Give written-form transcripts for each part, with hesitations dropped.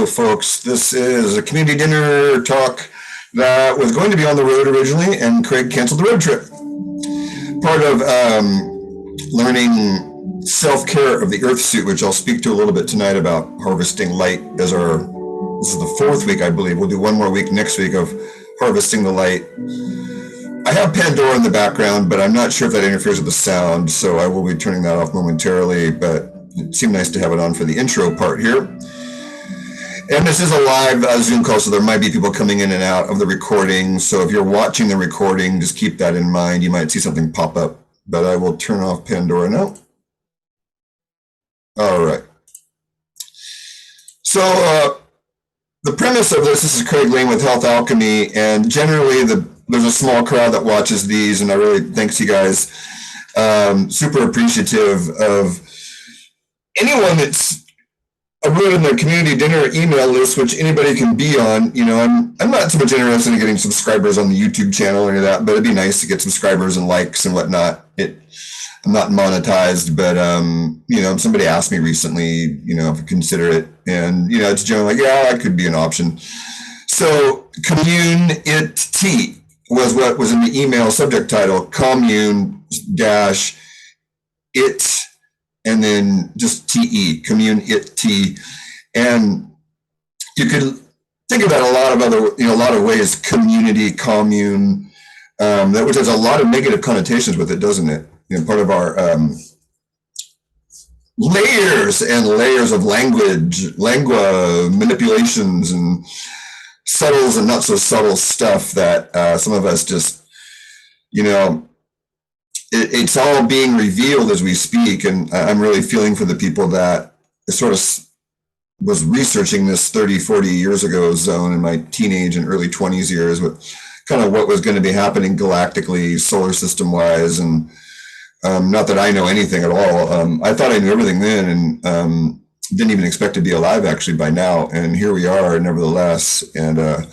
folks. This is a community dinner talk that was going to be on the road originally, and Craig canceled the road trip. Part of learning self-care of the earth suit, which I'll speak to a little bit tonight about harvesting light as this is the fourth week, I believe. We'll do one more week next week of harvesting the light. I have Pandora in the background, but I'm not sure if that interferes with the sound, so I will be turning that off momentarily, but it seemed nice to have it on for the intro part here. And this is a live Zoom call, so there might be people coming in and out of the recording. So if you're watching the recording, just keep that in mind. You might see something pop up, but I will turn off Pandora now. All right. So the premise of this is Craig Lane with Health Alkemy, and generally there's a small crowd that watches these, and I really thanks you guys. Super appreciative of anyone that's wrote in their community dinner email list, which anybody can be on. You know, I'm not so much interested in getting subscribers on the YouTube channel or any of that, but it'd be nice to get subscribers and likes and whatnot. I'm not monetized, but you know, somebody asked me recently, you know, if I consider it, and you know, it's generally like, yeah, that could be an option. So commune it was what was in the email subject title, commune dash it, and then just TE, commune it T. And you could think of that a lot of other, you know, a lot of ways, community, commune, which has a lot of negative connotations with it, doesn't it? You know, part of our layers and layers of lingua manipulations and subtle and not so subtle stuff that some of us just, you know, it's all being revealed as we speak. And I'm really feeling for the people that sort of was researching this 30, 40 years ago zone in my teenage and early 20s years with kind of what was going to be happening galactically, solar system wise. And not that I know anything at all. I thought I knew everything then, and didn't even expect to be alive actually by now. And here we are nevertheless. And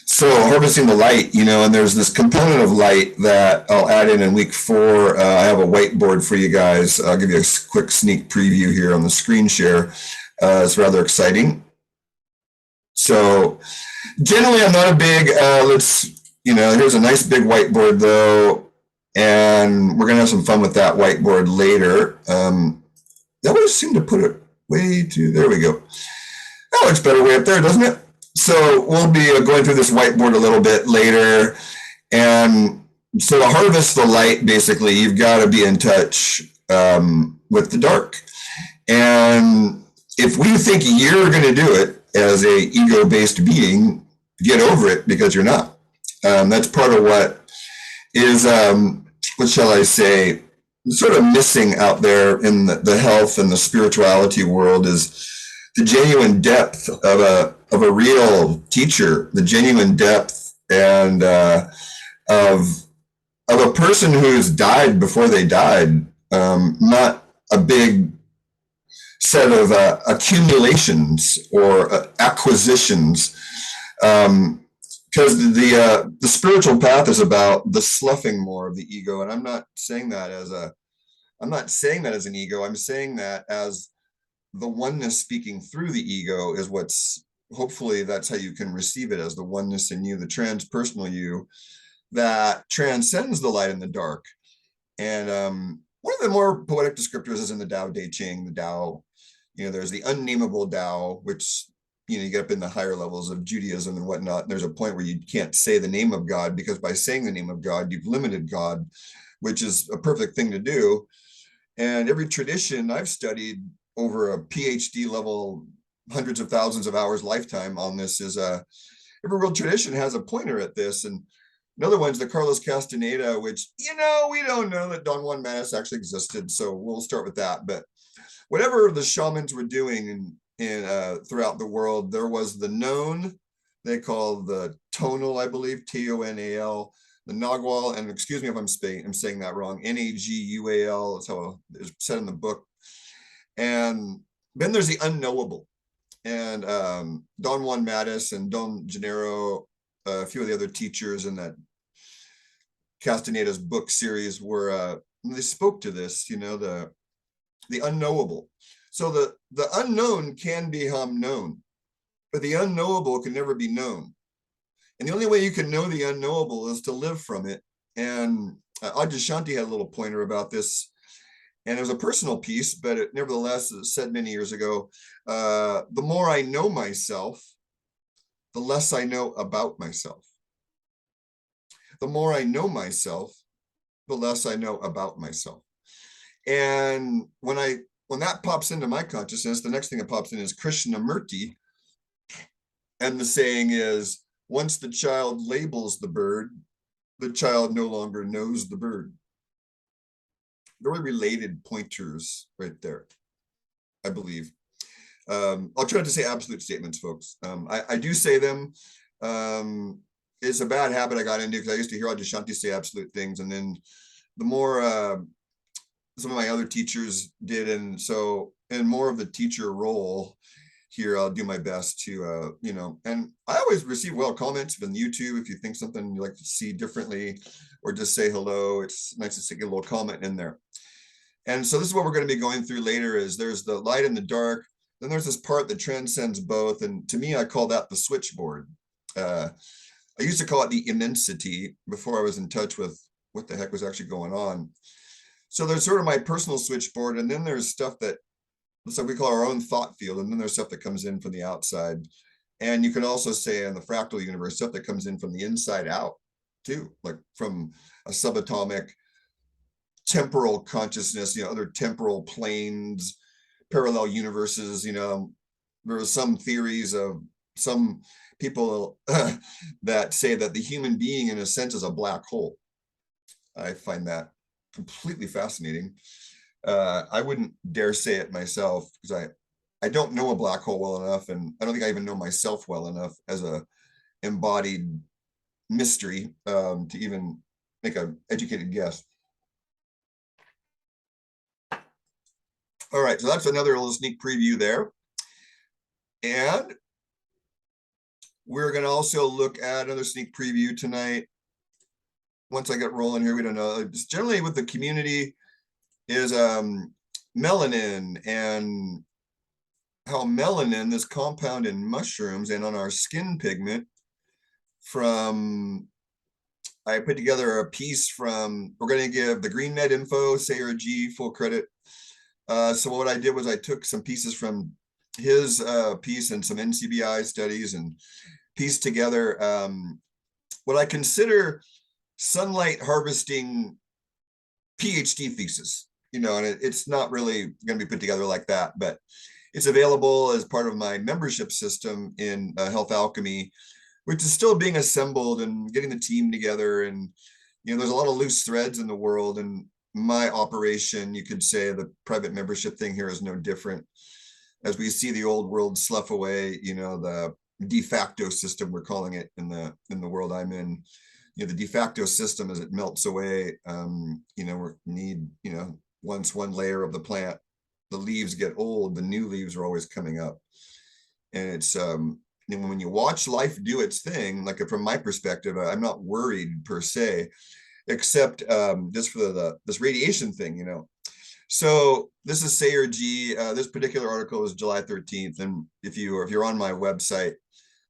so harvesting the light, you know, and there's this component of light that I'll add in week 4. I have a whiteboard for you guys. I'll give you a quick sneak preview here on the screen share. It's rather exciting. So generally I'm not a big, you know, here's a nice big whiteboard though. And we're going to have some fun with that whiteboard later. That would seem to put it way to, there we go. That looks better way up there, doesn't it? So we'll be going through this whiteboard a little bit later. And so to harvest the light, basically, you've got to be in touch with the dark. And if we think you're going to do it as a ego-based being, get over it, because you're not. That's part of what is, what shall I say, sort of missing out there in the health and the spirituality world is the genuine depth of a real teacher, the genuine depth and of a person who's died before they died, not a big set of accumulations or acquisitions. Because the spiritual path is about the sloughing more of the ego, and I'm not saying that as an ego. I'm saying that as the oneness speaking through the ego is what's, hopefully that's how you can receive it, as the oneness in you, the transpersonal you that transcends the light and the dark. And one of the more poetic descriptors is in the Tao Te Ching, the Tao. You know, there's the unnameable Tao, which, you know, you get up in the higher levels of Judaism and whatnot. And there's a point where you can't say the name of God, because by saying the name of God, you've limited God, which is a perfect thing to do. And every tradition I've studied over a PhD level, hundreds of thousands of hours lifetime on this, is every real tradition has a pointer at this. And another one's the Carlos Castaneda, which, you know, we don't know that Don Juan Matus actually existed. So we'll start with that. But whatever the shamans were doing throughout the world, there was the known, they call the tonal, I believe, Tonal, the Nagual, and excuse me if I'm saying that wrong, Nagual, that's how it's said in the book. And then there's the unknowable. And Don Juan Matus and Don Gennaro, a few of the other teachers in that Castaneda's book series were, they spoke to this, you know, the unknowable. So the unknown can become known. but the unknowable can never be known. And the only way you can know the unknowable is to live from it. And Adyashanti had a little pointer about this, and it was a personal piece, but it nevertheless is said many years ago, the more I know myself, the less I know about myself. The more I know myself, the less I know about myself. And when that pops into my consciousness, the next thing that pops in is Krishnamurti. And the saying is, once the child labels the bird, the child no longer knows the bird. Very related pointers right there, I believe. I'll try to say absolute statements, folks. I do say them. It's a bad habit I got into because I used to hear Adyashanti say absolute things. And then the more some of my other teachers did, and so in more of the teacher role here, I'll do my best to, and I always receive well comments from YouTube. If you think something you like to see differently, or just say hello, it's nice to get a little comment in there. And so this is what we're going to be going through later is there's the light and the dark. Then there's this part that transcends both. And to me, I call that the switchboard. I used to call it the immensity before I was in touch with what the heck was actually going on. So there's sort of my personal switchboard. And then there's stuff that, so we call our own thought field. And then there's stuff that comes in from the outside. And you could also say in the fractal universe, stuff that comes in from the inside out too, like from a subatomic temporal consciousness, other temporal planes, parallel universes. There are some theories of some people that say that the human being in a sense is a black hole. I find that completely fascinating. I wouldn't dare say it myself because I don't know a black hole well enough, and I don't think I even know myself well enough as a embodied mystery to even make an educated guess. All right, so that's another little sneak preview there. And we're going to also look at another sneak preview tonight. Once I get rolling here, we don't know. Just generally with the community is melanin, and how melanin, this compound in mushrooms and on our skin pigment, I put together a piece from, we're going to give the Green Med info, Sayer G, full credit. So what I did was I took some pieces from his piece and some NCBI studies and pieced together what I consider sunlight harvesting PhD thesis, and it's not really going to be put together like that, but it's available as part of my membership system in Health Alkemy, which is still being assembled and getting the team together. And, there's a lot of loose threads in the world, and my operation, you could say the private membership thing here is no different. As we see the old world slough away, the de facto system, we're calling it in the world I'm in, the de facto system, as it melts away, we need, once one layer of the plant, the leaves get old, the new leaves are always coming up. And it's, when you watch life do its thing, like from my perspective, I'm not worried per se, except just for this radiation thing, So this is Sayer G. This particular article is July 13th. And if you're on my website,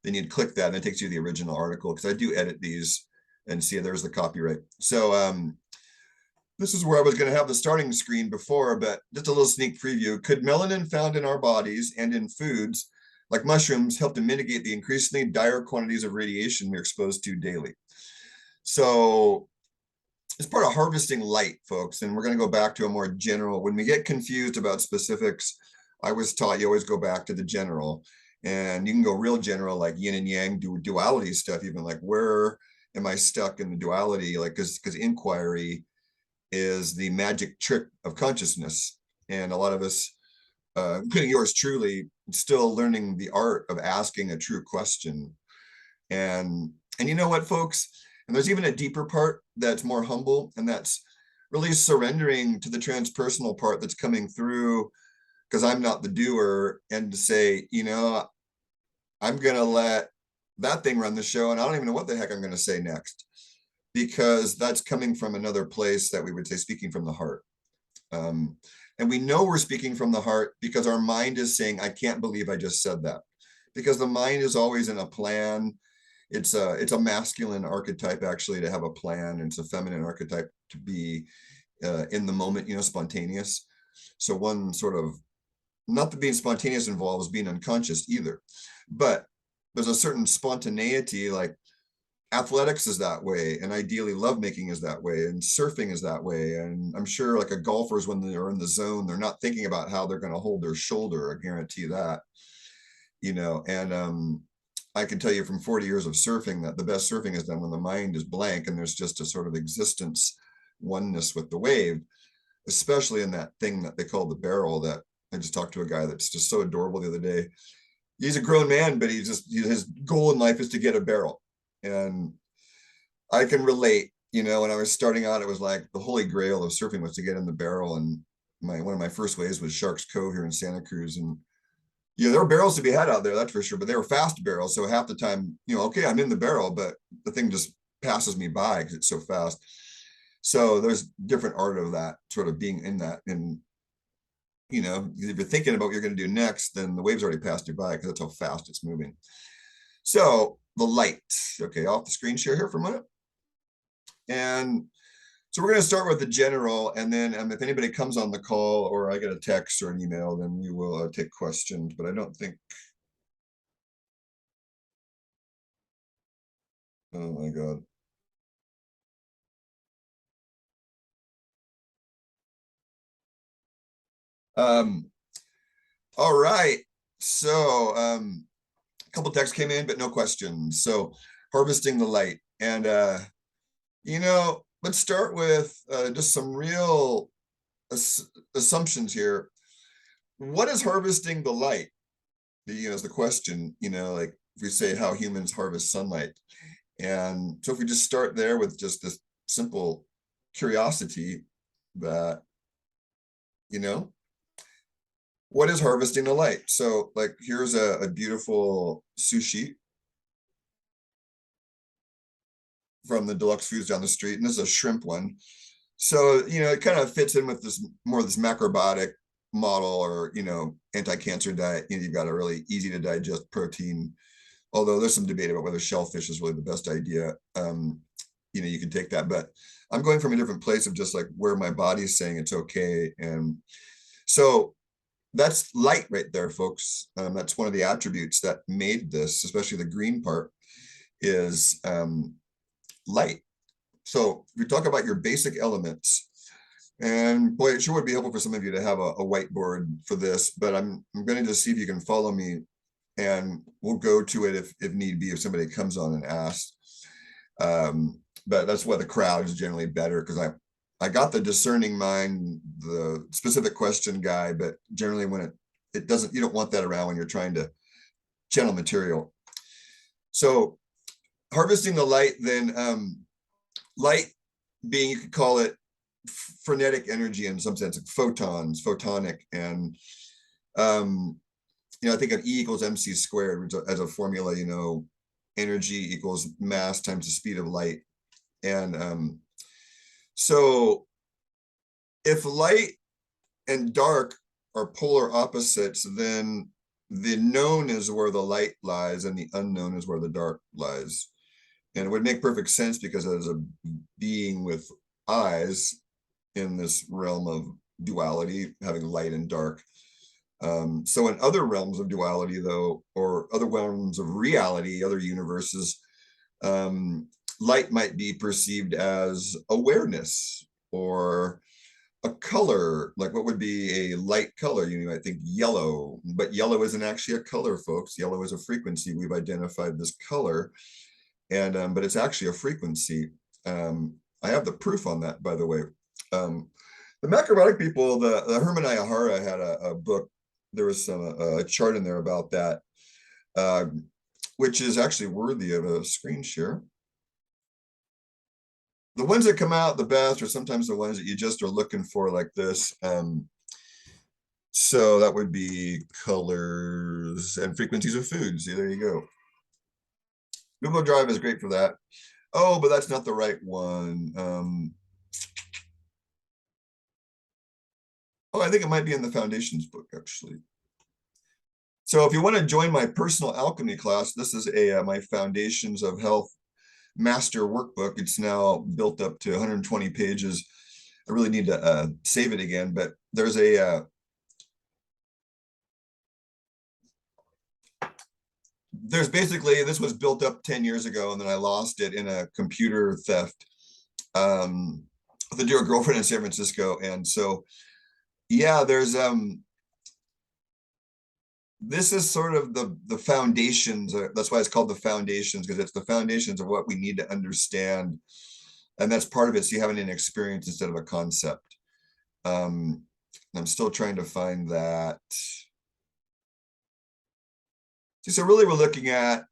then you'd click that and it takes you to the original article, because I do edit these, and see there's the copyright. So this is where I was going to have the starting screen before, but just a little sneak preview. Could melanin found in our bodies and in foods like mushrooms help to mitigate the increasingly dire quantities of radiation we're exposed to daily? So it's part of harvesting light, folks. And we're going to go back to a more general. When we get confused about specifics, I was taught you always go back to the general. And you can go real general, like yin and yang, duality stuff, even like where am I stuck in the duality? Like, because inquiry is the magic trick of consciousness. And a lot of us, including yours truly, still learning the art of asking a true question. And you know what, folks? And there's even a deeper part that's more humble, and that's really surrendering to the transpersonal part that's coming through, because I'm not the doer, and to say, I'm going to let that thing run the show, and I don't even know what the heck I'm going to say next, because that's coming from another place that we would say speaking from the heart. And we know we're speaking from the heart because our mind is saying, I can't believe I just said that. because the mind is always in a plan. It's a masculine archetype actually to have a plan, and it's a feminine archetype to be in the moment, spontaneous. So one sort of, not that being spontaneous involves being unconscious either, but there's a certain spontaneity, like athletics is that way, and ideally lovemaking is that way, and surfing is that way. And I'm sure like a golfer's, when they're in the zone, they're not thinking about how they're going to hold their shoulder. I guarantee that, and I can tell you from 40 years of surfing that the best surfing is done when the mind is blank and there's just a sort of existence oneness with the wave, especially in that thing that they call the barrel. That I just talked to a guy that's just so adorable the other day. He's a grown man, but his goal in life is to get a barrel. And I can relate, when I was starting out, it was like the holy grail of surfing was to get in the barrel. And one of my first waves was Sharks Cove here in Santa Cruz. And there were barrels to be had out there, that's for sure, but they were fast barrels. So half the time, okay, I'm in the barrel, but the thing just passes me by because it's so fast. So there's different art of that, sort of being in that. And, if you're thinking about what you're going to do next, then the wave's already passed you by because that's how fast it's moving. So the light, okay, off the screen share here for a minute. And so we're going to start with the general, and then if anybody comes on the call or I get a text or an email, then we will take questions, but I don't think, oh my God. All right. So a couple texts came in, but no questions. So harvesting the light. And, let's start with just some real assumptions here. What is harvesting the light? Is the question, like if we say how humans harvest sunlight. And so if we just start there with just this simple curiosity that, what is harvesting the light? So like, here's a beautiful sushi from the Deluxe Foods down the street, and this is a shrimp one. So, it kind of fits in with this macrobiotic model, or, anti-cancer diet. You've got a really easy to digest protein, although there's some debate about whether shellfish is really the best idea. You can take that, but I'm going from a different place of just like where my body's saying it's okay. And so that's light right there, folks. That's one of the attributes that made this, especially the green part, is light. So if we talk about your basic elements, and boy, it sure would be helpful for some of you to have a whiteboard for this, but I'm going to just see if you can follow me, and we'll go to it if need be, if somebody comes on and asks. But that's why the crowd is generally better, because I got the discerning mind, the specific question guy, but generally when it doesn't, you don't want that around when you're trying to channel material. So harvesting the light, then light being, you could call it frenetic energy in some sense, like photons, photonic. And I think of E equals mc squared as a formula. Energy equals mass times the speed of light. And so if light and dark are polar opposites, then the known is where the light lies and the unknown is where the dark lies. And it would make perfect sense, because as a being with eyes in this realm of duality, having light and dark. So in other realms of duality, though, or other realms of reality, other universes, light might be perceived as awareness or a color. Like, what would be a light color? You might think yellow, but yellow isn't actually a color, folks. Yellow is a frequency. We've identified this color, and but it's actually a frequency. I have the proof on that, by the way. The macrobiotic people, the Herman Ayahara had a book. There was a chart in there about that, which is actually worthy of a screen share. The ones that come out the best are sometimes the ones that you just are looking for, like this. So that would be colors and frequencies of foods. See, there you go. Google Drive is great for that. Oh, but that's not the right one. Oh, I think it might be in the Foundations book, actually. So if you want to join my personal alchemy class, this is my Foundations of Health master workbook. It's now built up to 120 pages. I really need to save it again, but there's basically, this was built up 10 years ago, and then I lost it in a computer theft with a dear girlfriend in San Francisco. And so, yeah, there's this is sort of the foundations. That's why it's called the foundations, because it's the foundations of what we need to understand, and that's part of it. So you having an experience instead of a concept. I'm still trying to find that. So really, we're looking at,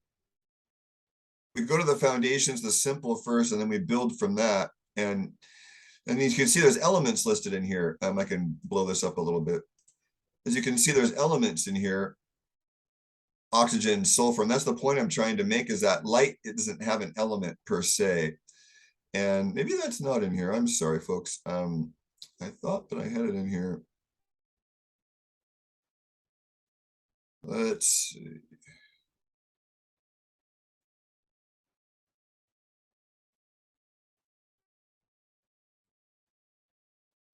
we go to the foundations, the simple first, and then we build from that. And you can see there's elements listed in here. I can blow this up a little bit. As you can see, there's elements in here: oxygen, sulfur. And that's the point I'm trying to make, is that light, it doesn't have an element per se. And maybe that's not in here. I'm sorry, folks. I thought that I had it in here. Let's see.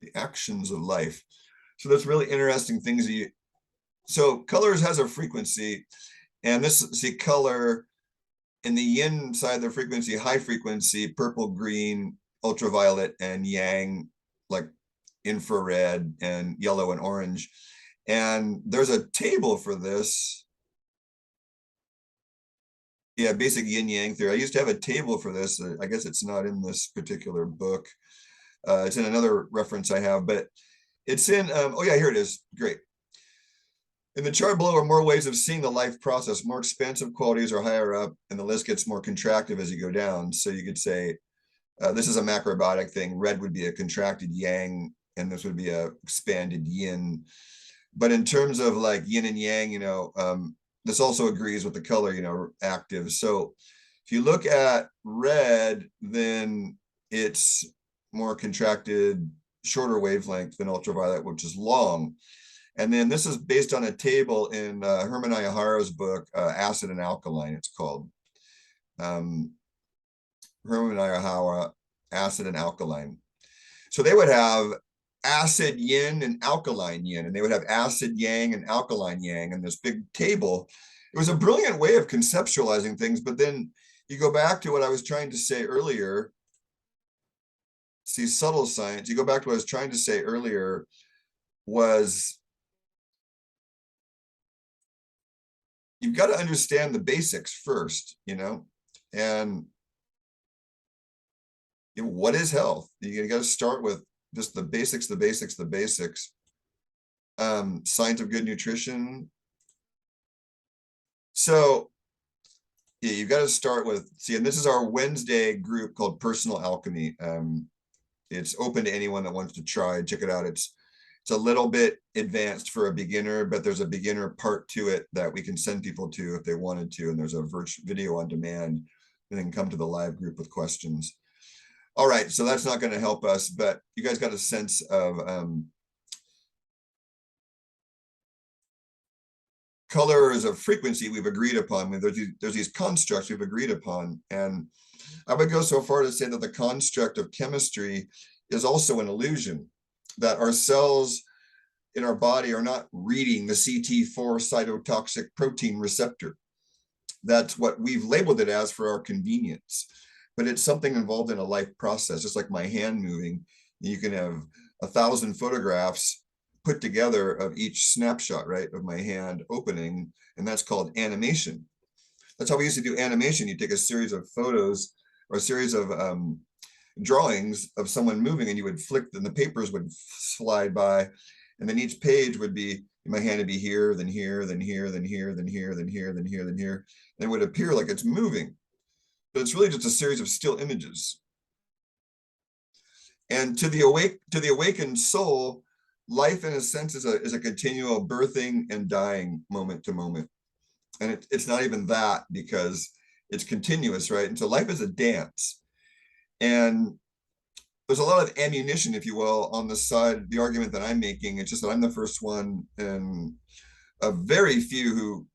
The actions of life. So that's really interesting things that you, so colors has a frequency, and this, see, color in the yin side of the frequency, high frequency, purple, green, ultraviolet, and yang, like infrared, and yellow and orange. And there's a table for this. Yeah, basic yin yang theory. I used to have a table for this. I guess it's not in this particular book. It's in another reference I have, but it's in, oh yeah, here it is. Great. In the chart below are more ways of seeing the life process. More expansive qualities are higher up, and the list gets more contractive as you go down. So you could say, this is a macrobiotic thing. Red would be a contracted yang, and this would be a expanded yin. But in terms of like yin and yang, this also agrees with the color, active. So if you look at red, then it's more contracted, shorter wavelength than ultraviolet, which is long. And then this is based on a table in Herman Ayaharo's book, Acid and Alkaline, it's called. Herman Ayahara, Acid and Alkaline. So they would have acid yin and alkaline yin, and they would have acid yang and alkaline yang in this big table. It was a brilliant way of conceptualizing things, but then you go back to what I was trying to say earlier. See, subtle science, you go back to what I was trying to say earlier, was you've got to understand the basics first, and what is health? You got to start with just the basics, the basics, the basics. Science of good nutrition. So yeah, you've got to start with, see, and this is our Wednesday group called Personal Alchemy. It's open to anyone that wants to try. Check it out. It's a little bit advanced for a beginner, but there's a beginner part to it that we can send people to if they wanted to. And there's a virtual video on demand, and then come to the live group with questions. All right, so that's not going to help us, but you guys got a sense of color is a frequency we've agreed upon. There's these constructs we've agreed upon. And I would go so far to say that the construct of chemistry is also an illusion, that our cells in our body are not reading the CT4 cytotoxic protein receptor. That's what we've labeled it as for our convenience. But it's something involved in a life process, just like my hand moving. You can have 1,000 photographs put together of each snapshot, right, of my hand opening, and that's called animation. That's how we used to do animation. You take a series of photos or a series of drawings of someone moving, and you would flick, and the papers would slide by, and then each page would be, my hand would be here, then here, then here, then here, then here, then here, then here, then here, and it would appear like it's moving. But it's really just a series of still images. And to the awakened soul, life in a sense is a continual birthing and dying, moment to moment. And it's not even that, because it's continuous, right? And so life is a dance. And there's a lot of ammunition, if you will, on the side, the argument that I'm making. It's just that I'm the first one, and a very few who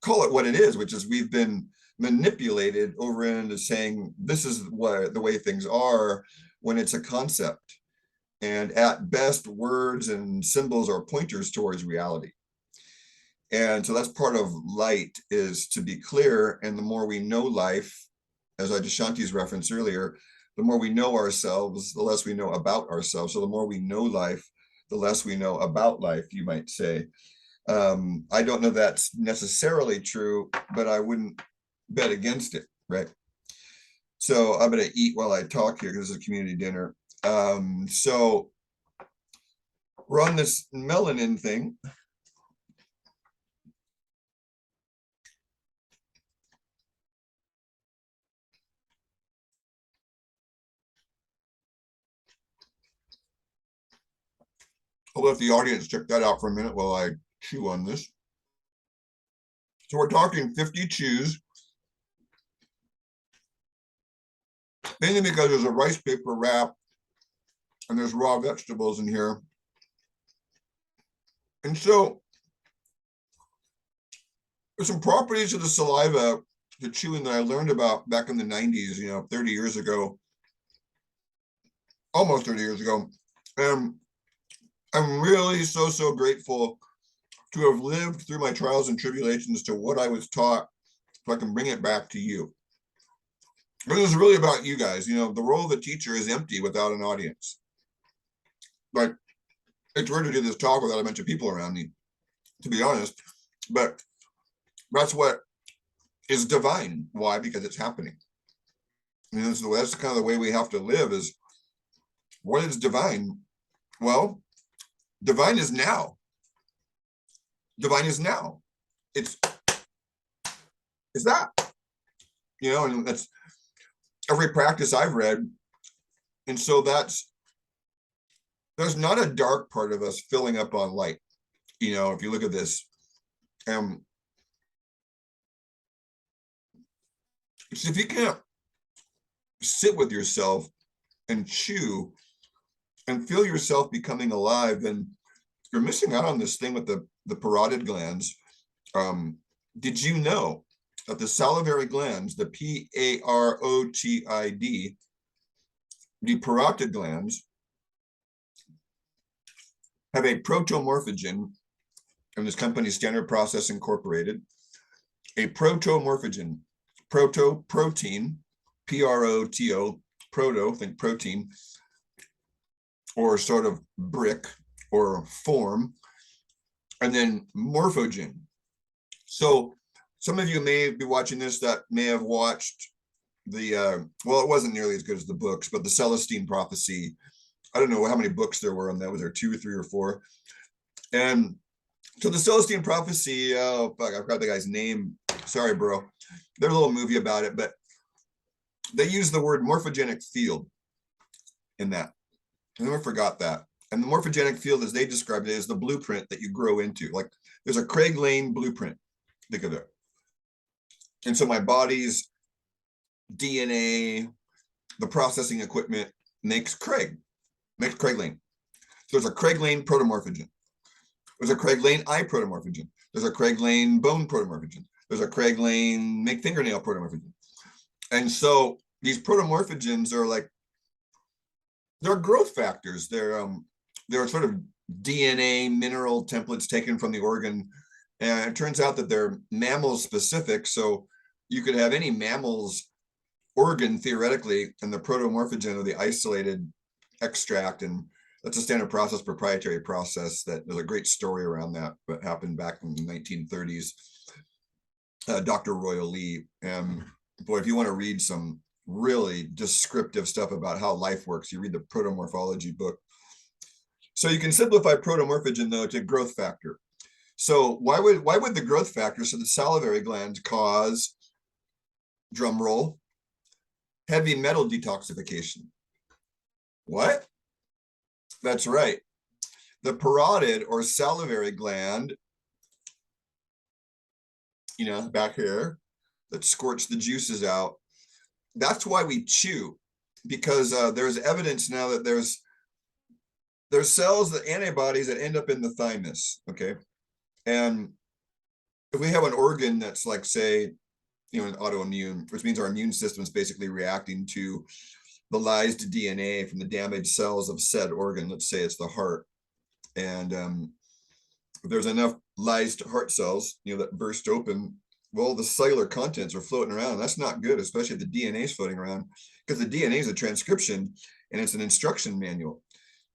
call it what it is, which is we've been manipulated over into saying this is what the way things are when it's a concept. And at best, words and symbols are pointers towards reality. And so that's part of light, is to be clear. And the more we know life, as I Shanti's referenced earlier, the more we know ourselves, the less we know about ourselves. So the more we know life, the less we know about life, you might say. I don't know that's necessarily true, but I wouldn't bet against it, right? So I'm going to eat while I talk here because it's a community dinner. So we're on this melanin thing. I'll let the audience check that out for a minute while I chew on this. So we're talking 50 chews, mainly because there's a rice paper wrap and there's raw vegetables in here. And so there's some properties of the saliva, the chewing, that I learned about back in the 90s, 30 years ago, almost 30 years ago. And I'm really so grateful to have lived through my trials and tribulations to what I was taught, so I can bring it back to you. This is really about you guys. The role of the teacher is empty without an audience. Like, it's weird to do this talk without a bunch of people around me, to be honest. But that's what is divine. Why? Because it's happening. That's kind of the way we have to live, is what is divine? Well, divine is now. Divine is now. It's that. And that's every practice I've read. And so there's not a dark part of us filling up on light. If you look at this, so if you can't sit with yourself and chew and feel yourself becoming alive, then you're missing out on this thing with the parotid glands. Did you know that the salivary glands, the PAROTID, the parotid glands, have a protomorphogen, and this company Standard Process Incorporated, a protomorphogen, protein, PROTO, proto, think protein, or sort of brick or form, and then morphogen. So some of you may be watching this that may have watched the, well, it wasn't nearly as good as the books, but the Celestine Prophecy. I don't know how many books there were on that. Was there 2 or 3 or 4? And so the Celestine Prophecy, oh, fuck, I forgot the guy's name. Sorry, bro. There's a little movie about it, but they use the word morphogenic field in that. I never forgot that. And the morphogenic field, as they described it, is the blueprint that you grow into. Like, there's a Craig Lane blueprint. Think of it. And so my body's DNA, the processing equipment, makes Craig Lane. So there's a Craig Lane protomorphogen. There's a Craig Lane eye protomorphogen. There's a Craig Lane bone protomorphogen. There's a Craig Lane make fingernail protomorphogen. And so these protomorphogens are like, they're growth factors. They're sort of DNA mineral templates taken from the organ. And it turns out that they're mammal specific. So you could have any mammal's organ theoretically, and the protomorphogen of the isolated extract. And that's a standard process, proprietary process, that there's a great story around that, but happened back in the 1930s. Dr. Royal Lee. And boy, if you want to read some really descriptive stuff about how life works, you read the protomorphology book. So you can simplify protomorphogen, though, to growth factor. So why would the growth factor, so the salivary glands, cause, drum roll, heavy metal detoxification? What? That's right. The parotid or salivary gland, back here, that squirts the juices out. That's why we chew, because there's evidence now that there's cells, that antibodies that end up in the thymus, okay? And if we have an organ that's like, say, an autoimmune, which means our immune system is basically reacting to the lysed DNA from the damaged cells of said organ. Let's say it's the heart. And if there's enough lysed heart cells, that burst open, well, the cellular contents are floating around. That's not good, especially if the DNA is floating around, because the DNA is a transcription and it's an instruction manual.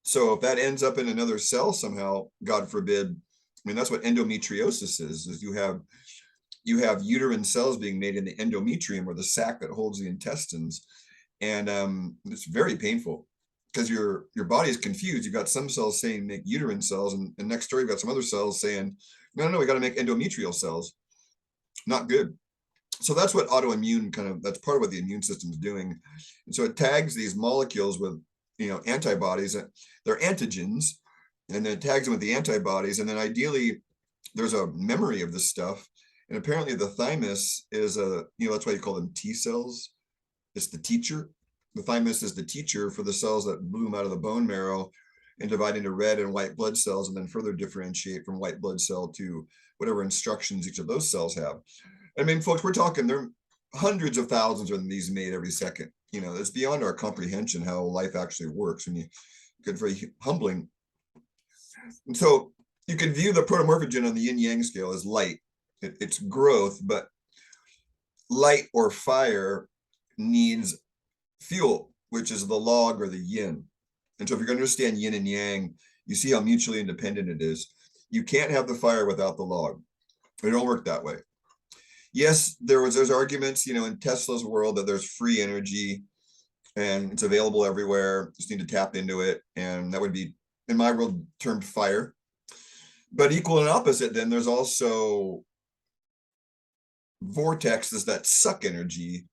So if that ends up in another cell somehow, God forbid, I mean, that's what endometriosis is you have uterine cells being made in the endometrium, or the sac that holds the intestines. And it's very painful because your body is confused. You've got some cells saying make uterine cells, and next door you've got some other cells saying, no, we got to make endometrial cells. Not good. So that's what autoimmune that's part of what the immune system is doing. And so it tags these molecules with, antibodies. They're antigens, and then it tags them with the antibodies. And then ideally, there's a memory of this stuff. And apparently the thymus is that's why you call them T cells. It's the teacher. The thymus is the teacher for the cells that bloom out of the bone marrow and divide into red and white blood cells, and then further differentiate from white blood cell to whatever instructions each of those cells have. I mean, folks, we're talking there are hundreds of thousands of these made every second. It's beyond our comprehension how life actually works, and it's very humbling. And so you can view the protomorphogen on the yin-yang scale as light. It's growth, but light or fire needs fuel, which is the log or the yin. And so if you're going to understand yin and yang, you see how mutually independent it is. You can't have the fire without the log. It don't work that way. Yes, there's arguments, in Tesla's world that there's free energy and it's available everywhere. Just need to tap into it. And that would be, in my world, termed fire. But equal and opposite, then there's also vortexes that suck energy,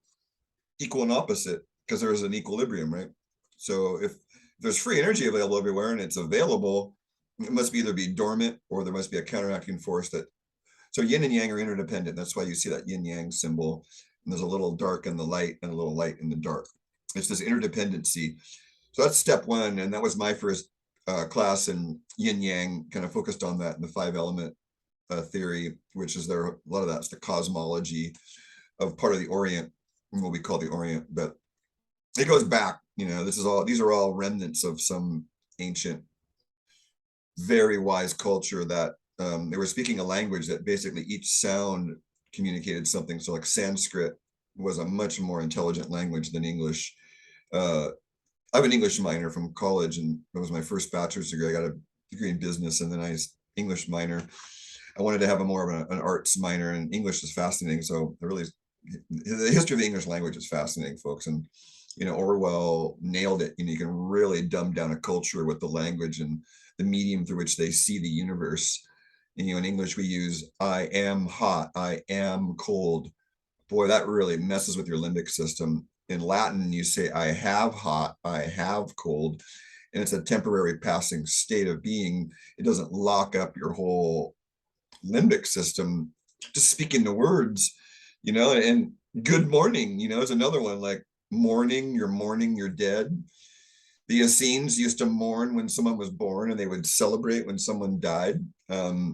equal and opposite, because there's an equilibrium, right? So if there's free energy available everywhere and it's available, it must either be dormant or there must be a counteracting force that. So yin and yang are interdependent. That's why you see that yin yang symbol. And there's a little dark in the light and a little light in the dark. It's this interdependency. So that's step one. And that was my first class in yin yang, kind of focused on that in the 5-element theory, which is a lot of that's the cosmology of part of the Orient, what we call the Orient. But it goes back, these are all remnants of some ancient, very wise culture that they were speaking a language that basically each sound communicated something. So like Sanskrit was a much more intelligent language than English. I have an English minor from college, and it was my first bachelor's degree. I got a degree in business, and then English minor. I wanted to have a more of an arts minor, and English is fascinating. So the history of the English language is fascinating, folks. And Orwell nailed it. You can really dumb down a culture with the language and the medium through which they see the universe. And, in English we use I am hot, I am cold. Boy, that really messes with your limbic system. In Latin, you say I have hot, I have cold, and it's a temporary passing state of being. It doesn't lock up your whole limbic system. Just speaking the words, and good morning, is another one. Like mourning, you're dead. The Essenes used to mourn when someone was born, and they would celebrate when someone died. I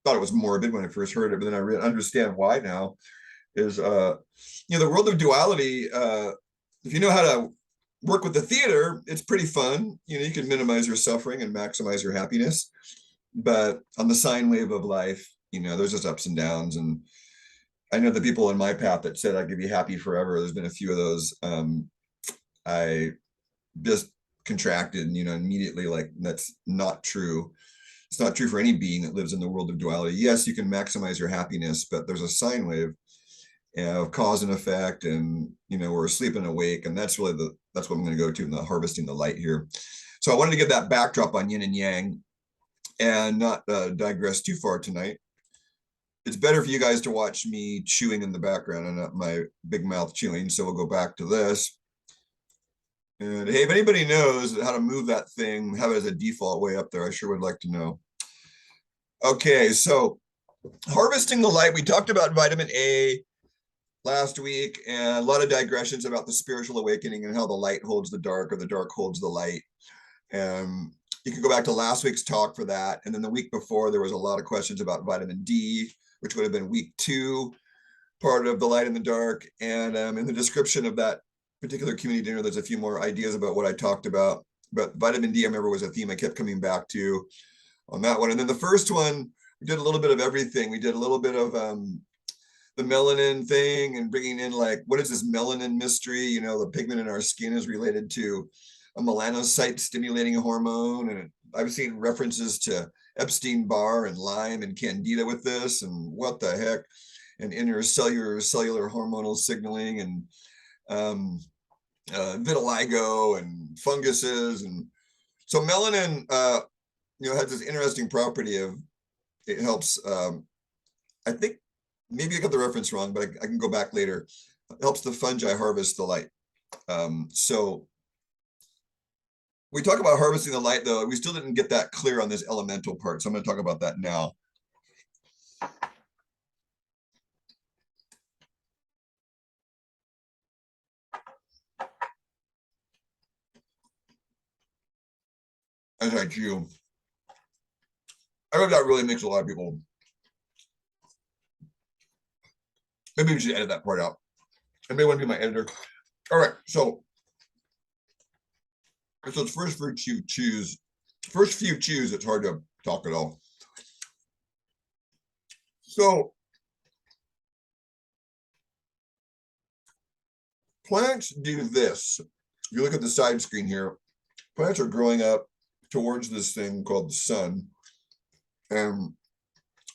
thought it was morbid when I first heard it, but then I understand why now. Is the world of duality. If you know how to work with the theater, it's pretty fun. You can minimize your suffering and maximize your happiness. But on the sine wave of life, there's just ups and downs. And I know the people in my path that said I could be happy forever. There's been a few of those. I just contracted, immediately, like, that's not true. It's not true for any being that lives in the world of duality. Yes, you can maximize your happiness, but there's a sine wave of cause and effect, and we're asleep and awake, and that's what I'm going to go to in the harvesting the light here. So I wanted to give that backdrop on yin and yang, and not digress too far tonight. It's better for you guys to watch me chewing in the background and not my big mouth chewing. So we'll go back to this. And hey, if anybody knows how to move that thing, have it as a default way up there, I sure would like to know. Okay, so harvesting the light. We talked about vitamin A last week, and a lot of digressions about the spiritual awakening and how the light holds the dark, or the dark holds the light. you can go back to last week's talk for that. And then the week before, there was a lot of questions about vitamin D, which would have been week 2, part of the light in the dark. And in the description of that particular community dinner, there's a few more ideas about what I talked about. But vitamin D, I remember, was a theme I kept coming back to on that one. And then the first one, we did a little bit of everything. We did a little bit of the melanin thing and bringing in, like, what is this melanin mystery? You know, the pigment in our skin is related to a melanocyte stimulating hormone. And I've seen references to Epstein-Barr and Lyme and Candida with this, and what the heck, and cellular hormonal signaling, and vitiligo and funguses. And so melanin, has this interesting property of, it helps, I think maybe I got the reference wrong, but I can go back later. It helps the fungi harvest the light. So we talk about harvesting the light, though. We still didn't get that clear on this elemental part. So I'm going to talk about that now. As I chew, I hope that really makes a lot of people. Maybe we should edit that part out. I may want to be my editor. All right, so it's first few chews. It's hard to talk at all. So plants do this. If you look at the side screen here, plants are growing up towards this thing called the sun. And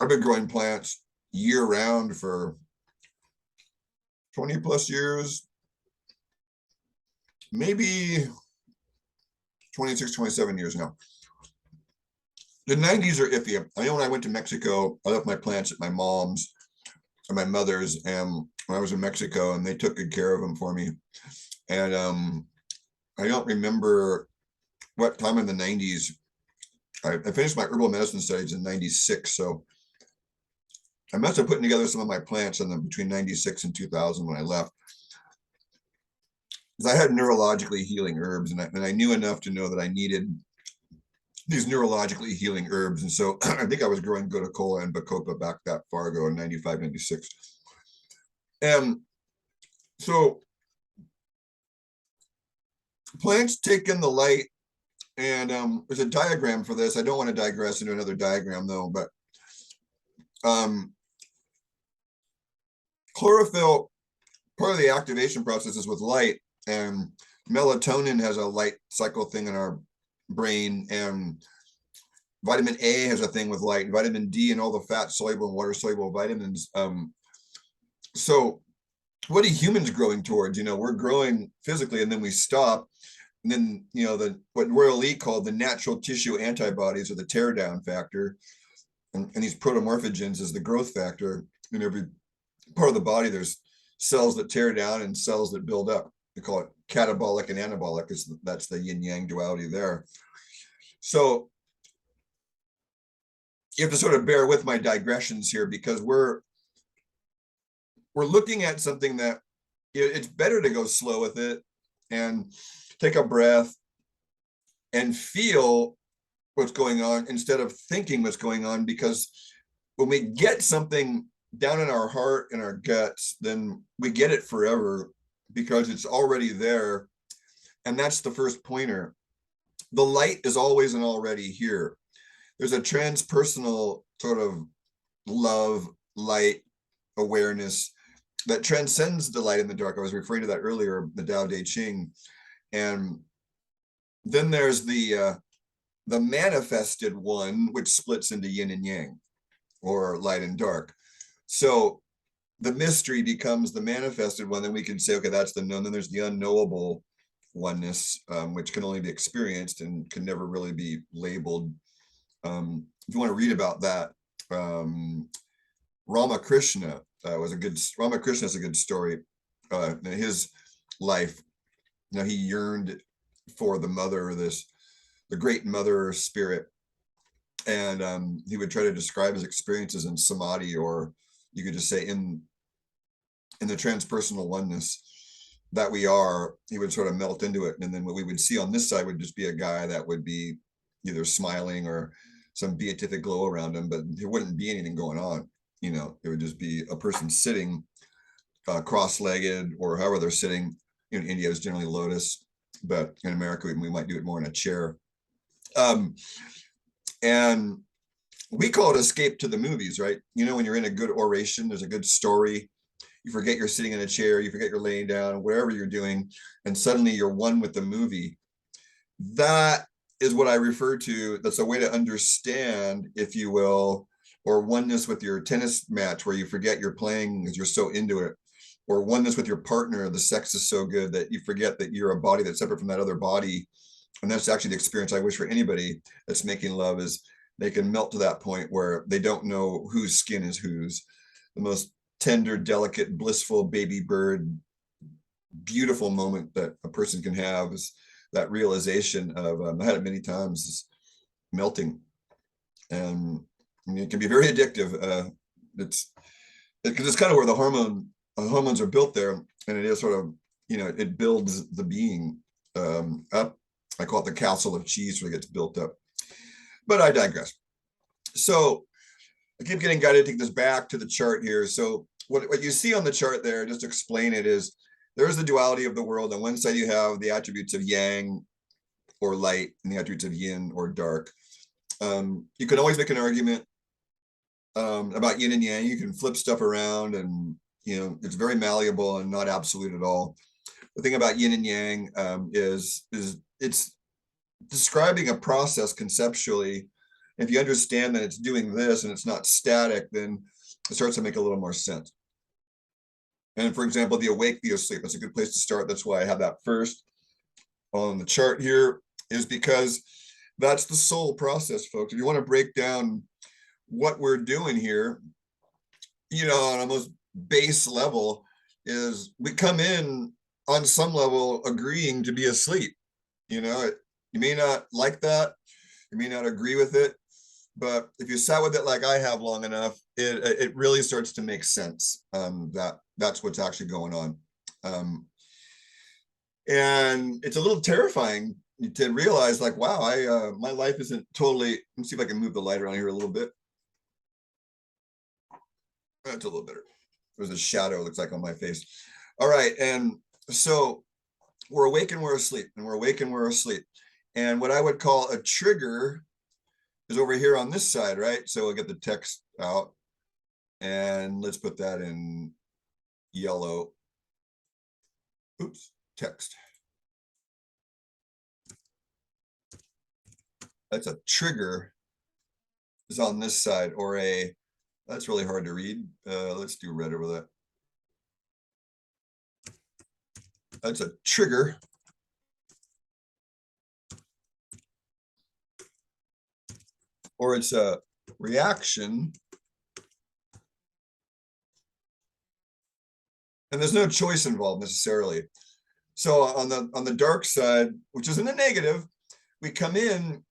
I've been growing plants year round for 20 plus years, maybe 26, 27 years now. The 90s are iffy. I know when I went to Mexico, I left my plants at my mom's and my mother's, and when I was in Mexico, and they took good care of them for me. And I don't remember what time in the 90s. I finished my herbal medicine studies in 96, so I must have put together some of my plants in between 96 and 2000 when I left. Because I had neurologically healing herbs, and I knew enough to know that I needed these neurologically healing herbs. And so I think I was growing Goticola and Bacopa back that far ago in 95, 96. And so plants take in the light, and there's a diagram for this. I don't want to digress into another diagram, though, but chlorophyll, part of the activation process is with light, and melatonin has a light cycle thing in our brain, and vitamin A has a thing with light, vitamin D, and all the fat soluble and water soluble vitamins. So what are humans growing towards? We're growing physically, and then we stop. And then, what Royal Lee called the natural tissue antibodies, or the tear down factor. And these protomorphogens is the growth factor. In every part of the body, there's cells that tear down and cells that build up. We call it catabolic and anabolic. That's the yin yang duality there. So you have to sort of bear with my digressions here, because we're looking at something that it's better to go slow with it and take a breath and feel what's going on instead of thinking what's going on. Because when we get something down in our heart and our guts, then we get it forever, because it's already there. And that's the first pointer. The light is always and already here. There's a transpersonal sort of love, light, awareness that transcends the light and the dark. I was referring to that earlier, the Tao Te Ching. And then there's the manifested one, which splits into yin and yang, or light and dark. So the mystery becomes the manifested one. Then we can say, okay, that's the known. Then there's the unknowable oneness, which can only be experienced and can never really be labeled. If you want to read about that, Ramakrishna Ramakrishna is a good story. His life, he yearned for the mother, the great mother spirit, and he would try to describe his experiences in samadhi, or you could just say in the transpersonal oneness that we are. He would sort of melt into it, and then what we would see on this side would just be a guy that would be either smiling or some beatific glow around them, but there wouldn't be anything going on. It would just be a person sitting cross-legged or however they're sitting. In India, it's generally lotus, but in America, we might do it more in a chair. And we call it escape to the movies, right? When you're in a good oration, there's a good story. You forget you're sitting in a chair, you forget you're laying down, whatever you're doing, and suddenly you're one with the movie. That is what I refer to. That's a way to understand, if you will, or oneness with your tennis match where you forget you're playing because you're so into it, or oneness with your partner. The sex is so good that you forget that you're a body that's separate from that other body. And that's actually the experience I wish for anybody that's making love, is they can melt to that point where they don't know whose skin is whose. The most tender, delicate, blissful baby bird, beautiful moment that a person can have is that realization of, I had it many times, is melting. And it can be very addictive. It's kind of where the hormones are built there, and it is sort of, it builds the being up. I call it the castle of cheese where it gets built up. But I digress. So I keep getting guided to take this back to the chart here. So what you see on the chart there, just to explain it, is there's the duality of the world. On one side, you have the attributes of yang or light and the attributes of yin or dark. You can always make an argument about yin and yang. You can flip stuff around, and it's very malleable and not absolute at all. The thing about yin and yang is it's describing a process conceptually. If you understand that it's doing this and it's not static, then it starts to make a little more sense. And for example, the awake, the asleep, that's a good place to start. That's why I have that first on the chart here, is because that's the soul process, folks. If you want to break down what we're doing here, on a most base level, is we come in on some level agreeing to be asleep. You may not like that, you may not agree with it, but if you sat with it like I have long enough, it really starts to make sense. That's what's actually going on. And it's a little terrifying to realize, like, wow, my life isn't totally. Let me see if I can move the light around here a little bit. That's a little better. There's a shadow, it looks like, on my face. All right, and so we're awake and we're asleep, and we're awake and we're asleep. And what I would call a trigger is over here on this side, right? So we'll get the text out, and let's put that in yellow. Oops, text. That's a trigger is on this side, or that's really hard to read. Let's do red over that. That's a trigger. Or it's a reaction. And there's no choice involved necessarily. So on the dark side, which is in the negative, we come in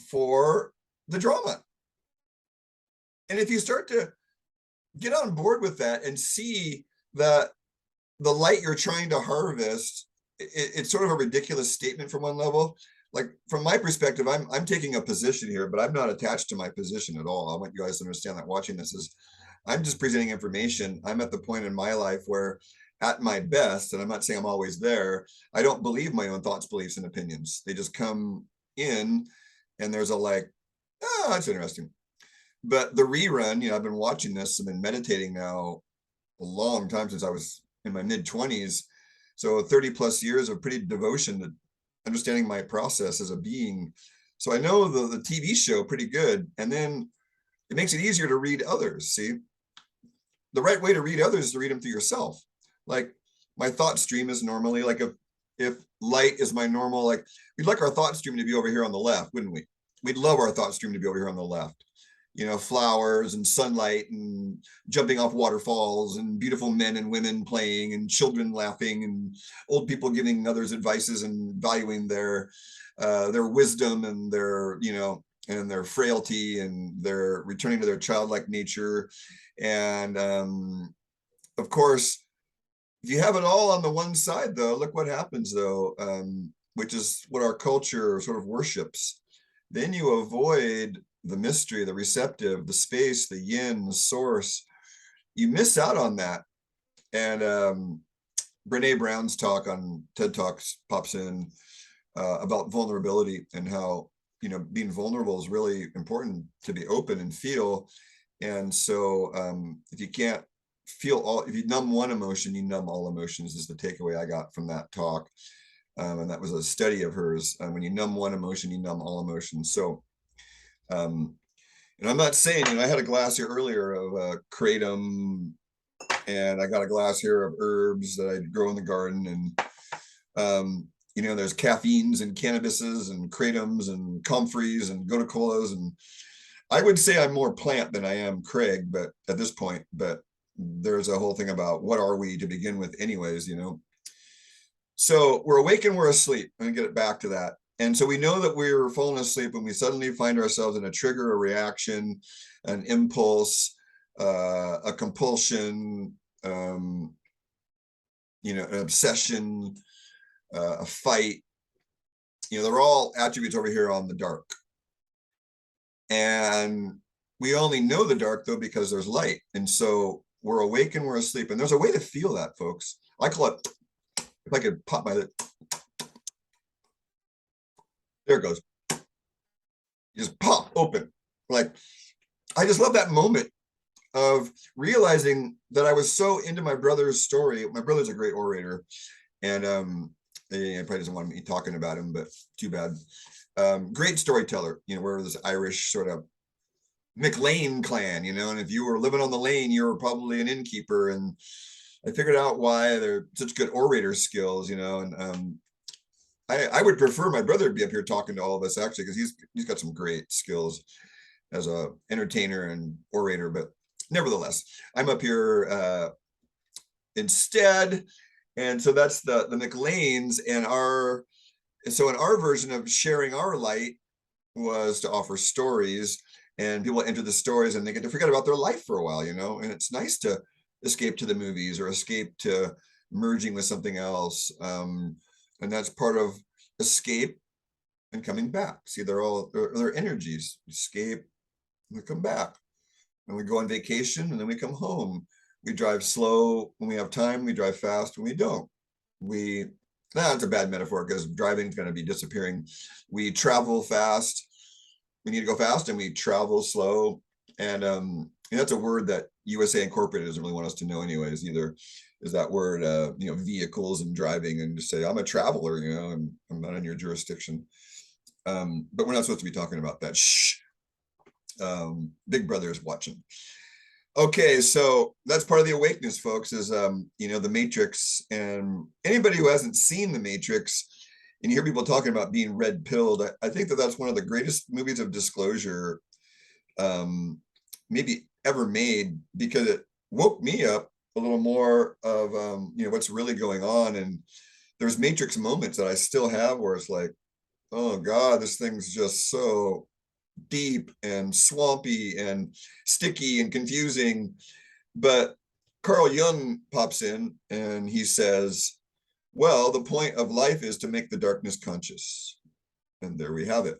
for the drama. And if you start to get on board with that and see that the light you're trying to harvest, it's sort of a ridiculous statement from one level. Like, from my perspective, I'm taking a position here, but I'm not attached to my position at all. I want you guys to understand that watching this is, I'm just presenting information. I'm at the point in my life where, at my best, and I'm not saying I'm always there, I don't believe my own thoughts, beliefs, and opinions. They just come in, and there's a like, oh, that's interesting. But the rerun, I've been watching this, I've been meditating now a long time, since I was in my mid-20s. So 30 plus years of pretty devotion to understanding my process as a being. So I know the TV show pretty good. And then it makes it easier to read others. See, the right way to read others is to read them through yourself. Like, my thought stream is normally like, if light is my normal, like, we'd like our thought stream to be over here on the left, wouldn't we? We'd love our thought stream to be over here on the left. Flowers and sunlight and jumping off waterfalls and beautiful men and women playing and children laughing and old people giving others advices and valuing their wisdom and their, and their frailty and their returning to their childlike nature. And of course, if you have it all on the one side, though, look what happens, though, which is what our culture sort of worships. then you avoid the mystery, the receptive, the space, the yin, the source. You miss out on that. And Brene Brown's talk on TED Talks pops in about vulnerability and how, you know, being vulnerable is really important, to be open and feel. And so if you can't feel all, if you numb one emotion, you numb all emotions, is the takeaway I got from that talk. And that was a study of hers. When you numb one emotion, you numb all emotions. So, and I'm not saying, you know, I had a glass here earlier of kratom, and I got a glass here of herbs that I grow in the garden. And, you know, there's caffeines and cannabises and kratoms and comfreys and gotu-kolas. And I would say I'm more plant than I am Craig, but at this point, but there's a whole thing about what are we to begin with anyways, you know? So we're awake and we're asleep. I'm gonna get it back to that. And so we know that we're falling asleep when we suddenly find ourselves in a trigger, a reaction, an impulse, a compulsion, you know, an obsession, a fight. You know, they're all attributes over here on the dark. And we only know the dark, though, because there's light. And so we're awake and we're asleep. And there's a way to feel that, folks. I call it, if I could pop my lip. There it goes. You just pop open. Like, I just love that moment of realizing that I was so into my brother's story. My brother's a great orator, and he probably doesn't want me talking about him, but too bad. Great storyteller, you know, we're this Irish sort of McLean clan, you know, and if you were living on the lane, you were probably an innkeeper. And I figured out why they're such good orator skills, you know. And I would prefer my brother to be up here talking to all of us, actually, because he's got some great skills as a entertainer and orator. But nevertheless, I'm up here instead. And so that's the McLeans. And so in our version of sharing our light was to offer stories, and people enter the stories and they get to forget about their life for a while, you know. And it's nice to escape to the movies or escape to merging with something else. And that's part of escape and coming back. See, they're energies. Escape, and we come back, and we go on vacation, and then we come home. We drive slow when we have time. We drive fast when we don't. That's a bad metaphor, because driving is going to be disappearing. We travel fast. We need to go fast, and we travel slow. And that's a word that USA Incorporated doesn't really want us to know anyways either, is that word, you know, vehicles and driving, and just say, I'm a traveler, you know, and I'm not in your jurisdiction. But we're not supposed to be talking about that. Shh. Big Brother is watching. Okay, so that's part of the awakeness, folks, is, you know, the Matrix. And anybody who hasn't seen the Matrix, and you hear people talking about being red pilled, I think that that's one of the greatest movies of disclosure maybe ever made, because it woke me up a little more of, you know, what's really going on. And there's Matrix moments that I still have where it's like, oh God, this thing's just so deep and swampy and sticky and confusing. But Carl Jung pops in and he says, well, the point of life is to make the darkness conscious. And there we have it.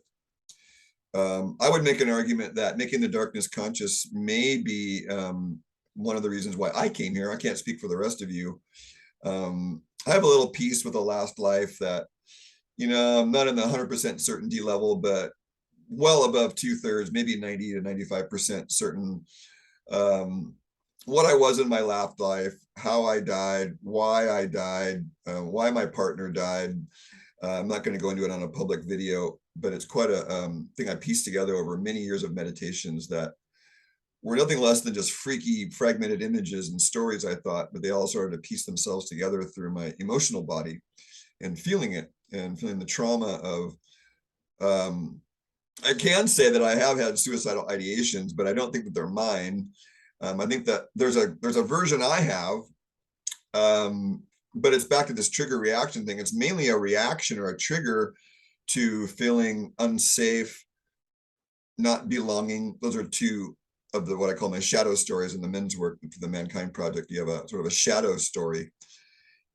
I would make an argument that making the darkness conscious may be one of the reasons why I came here. I can't speak for the rest of you. I have a little piece with a last life that, you know, I'm not in the 100% certainty level, but well above 2/3, maybe 90 to 95% certain what I was in my last life, how I died, why my partner died. I'm not going to go into it on a public video, but it's quite a thing I pieced together over many years of meditations that were nothing less than just freaky fragmented images and stories, I thought, but they all started to piece themselves together through my emotional body and feeling it, and feeling the trauma of I can say that I have had suicidal ideations, but I don't think that they're mine. I think that there's a version I have, but it's back to this trigger reaction thing. It's mainly a reaction or a trigger to feeling unsafe, not belonging. Those are two of what I call my shadow stories in the men's work for the Mankind Project. You have a sort of a shadow story,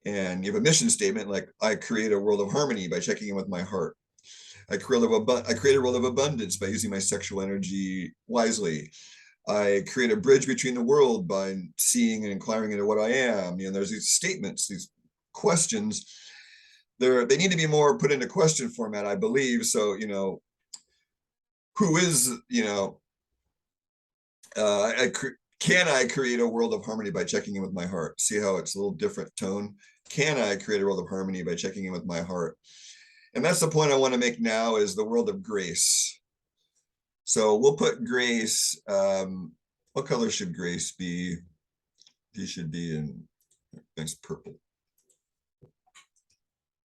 and you have a mission statement like, I create a world of harmony by checking in with my heart. I create a world of abundance by using my sexual energy wisely. I create a bridge between the world by seeing and inquiring into what I am. There's these statements, these questions. They need to be more put into question format, I believe. So, who is, can I create a world of harmony by checking in with my heart? See how it's a little different tone? Can I create a world of harmony by checking in with my heart? And that's the point I want to make now, is the world of grace. So we'll put grace. What color should grace be? He should be in nice purple.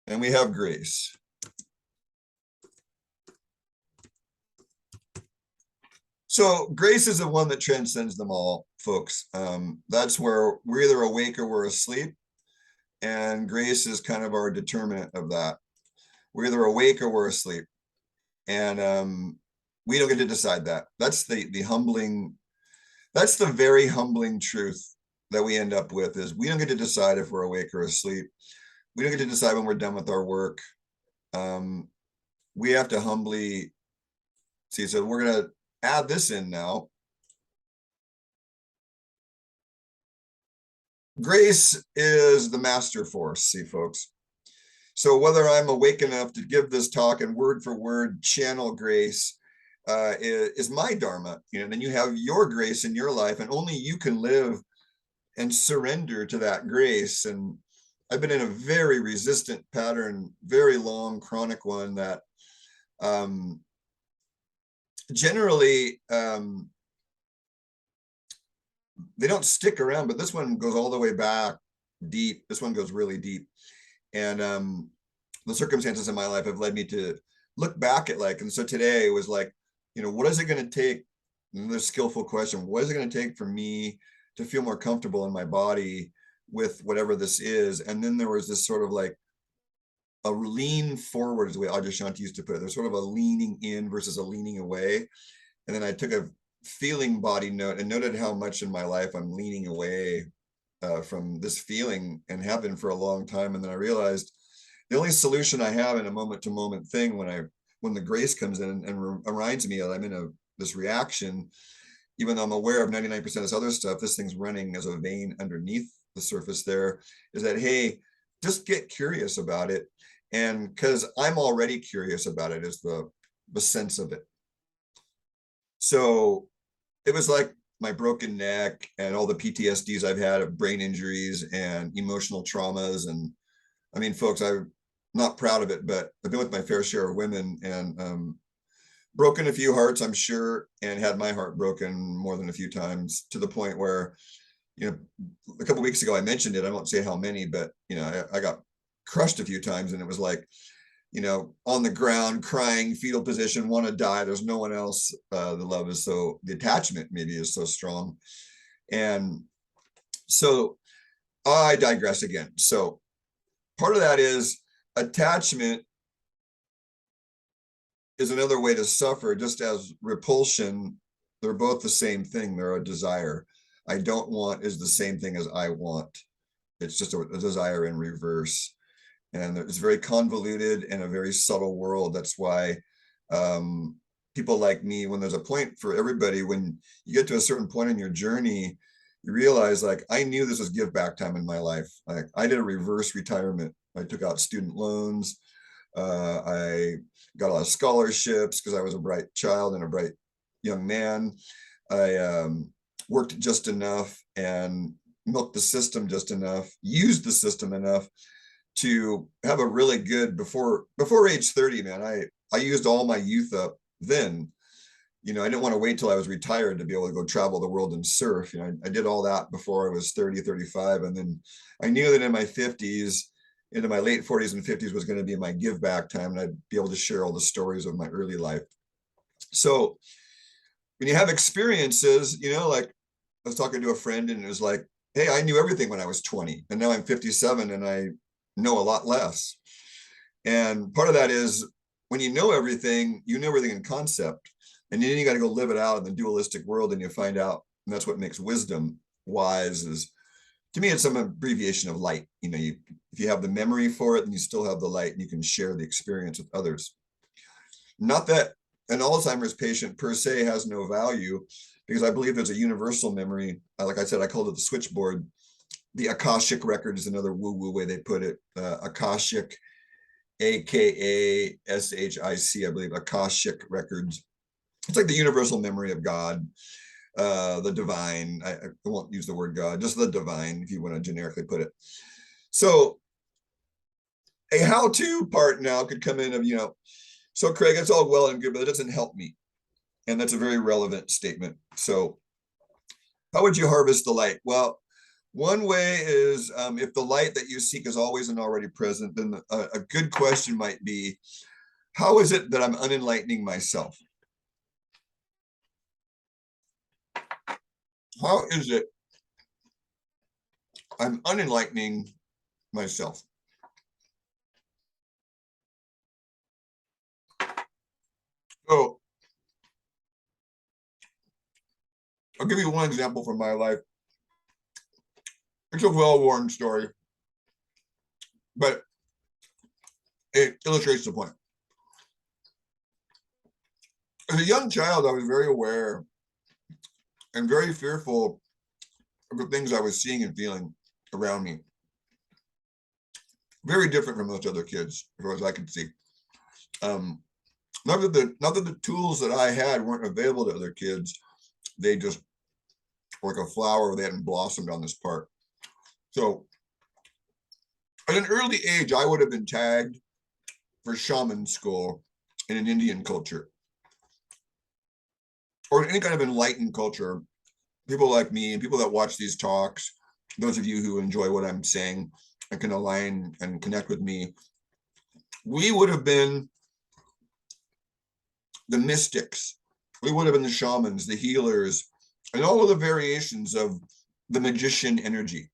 And we have grace. So grace is the one that transcends them all, folks. That's where we're either awake or we're asleep. And grace is kind of our determinant of that. We're either awake or we're asleep. And we don't get to decide that. That's the humbling, that's the very humbling truth that we end up with, is we don't get to decide if we're awake or asleep. We don't get to decide when we're done with our work. We have to humbly see. So we're going to add this in now. Grace is the master force, see, folks. So whether I'm awake enough to give this talk and word for word channel grace is my dharma. Then you have your grace in your life, and only you can live and surrender to that grace. And I've been in a very resistant pattern, very long, chronic one, that generally they don't stick around, but this one goes all the way back deep. This one goes really deep. And the circumstances in my life have led me to look back at and so today was what is it going to take? Another skillful question. What is it going to take for me to feel more comfortable in my body with whatever this is? And then there was this sort of a lean forward, is the way Adyashanti used to put it. There's sort of a leaning in versus a leaning away. And then I took a feeling body note and noted how much in my life I'm leaning away from this feeling, and have been for a long time. And then I realized the only solution I have in a moment to moment thing, when the grace comes in and reminds me that I'm in this reaction, even though I'm aware of 99% of this other stuff, this thing's running as a vein underneath the surface there, is that, hey, just get curious about it. And because I'm already curious about it, is the sense of it. So it was like my broken neck and all the PTSDs I've had of brain injuries and emotional traumas. And I mean, folks, I'm not proud of it, but I've been with my fair share of women and broken a few hearts, I'm sure, and had my heart broken more than a few times, to the point where, a couple of weeks ago I mentioned it. I won't say how many, but I got crushed a few times, and it was on the ground, crying, fetal position, want to die. There's no one else. The love is so, the attachment maybe is so strong. And so I digress again. So part of that is attachment is another way to suffer, just as repulsion. They're both the same thing. They're a desire. I don't want is the same thing as I want. It's just a desire in reverse. And it's very convoluted and a very subtle world. That's why people like me, when there's a point for everybody, when you get to a certain point in your journey, you realize I knew this was give back time in my life. I did a reverse retirement. I took out student loans. I got a lot of scholarships because I was a bright child and a bright young man. I worked just enough and milked the system just enough, used the system enough to have a really good, before age 30, man, I used all my youth up then. I didn't want to wait till I was retired to be able to go travel the world and surf. I did all that before I was 30, 35. And then I knew that in my 50s, into my late 40s and 50s was going to be my give back time. And I'd be able to share all the stories of my early life. So when you have experiences, I was talking to a friend and it was like, hey, I knew everything when I was 20 and now I'm 57 and I know a lot less. And part of that is when you know everything in concept, and then you got to go live it out in the dualistic world, and you find out, and that's what makes wisdom wise. Is, to me, it's some abbreviation of light. If you have the memory for it, and you still have the light, and you can share the experience with others. Not that an Alzheimer's patient per se has no value, because I believe there's a universal memory. Like I said, I called it the switchboard. The Akashic record is another woo-woo way they put it. Akashic, AKASHIC, I believe, Akashic records. It's like the universal memory of God, the divine. I won't use the word God, just the divine, if you want to generically put it. So a how-to part now could come in of, so Craig, it's all well and good, but it doesn't help me. And that's a very relevant statement. So how would you harvest the light? Well, one way is if the light that you seek is always and already present, then a good question might be, how is it that I'm unenlightening myself? How is it I'm unenlightening myself? So I'll give you one example from my life. It's a well-worn story, but it illustrates the point. As a young child, I was very aware and very fearful of the things I was seeing and feeling around me. Very different from most other kids, as far as I could see. Not that the tools that I had weren't available to other kids, they just were like a flower, they hadn't blossomed on this part. So at an early age, I would have been tagged for shaman school in an Indian culture, or any kind of enlightened culture. People like me and people that watch these talks, those of you who enjoy what I'm saying and can align and connect with me, we would have been the mystics. We would have been the shamans, the healers, and all of the variations of the magician energy.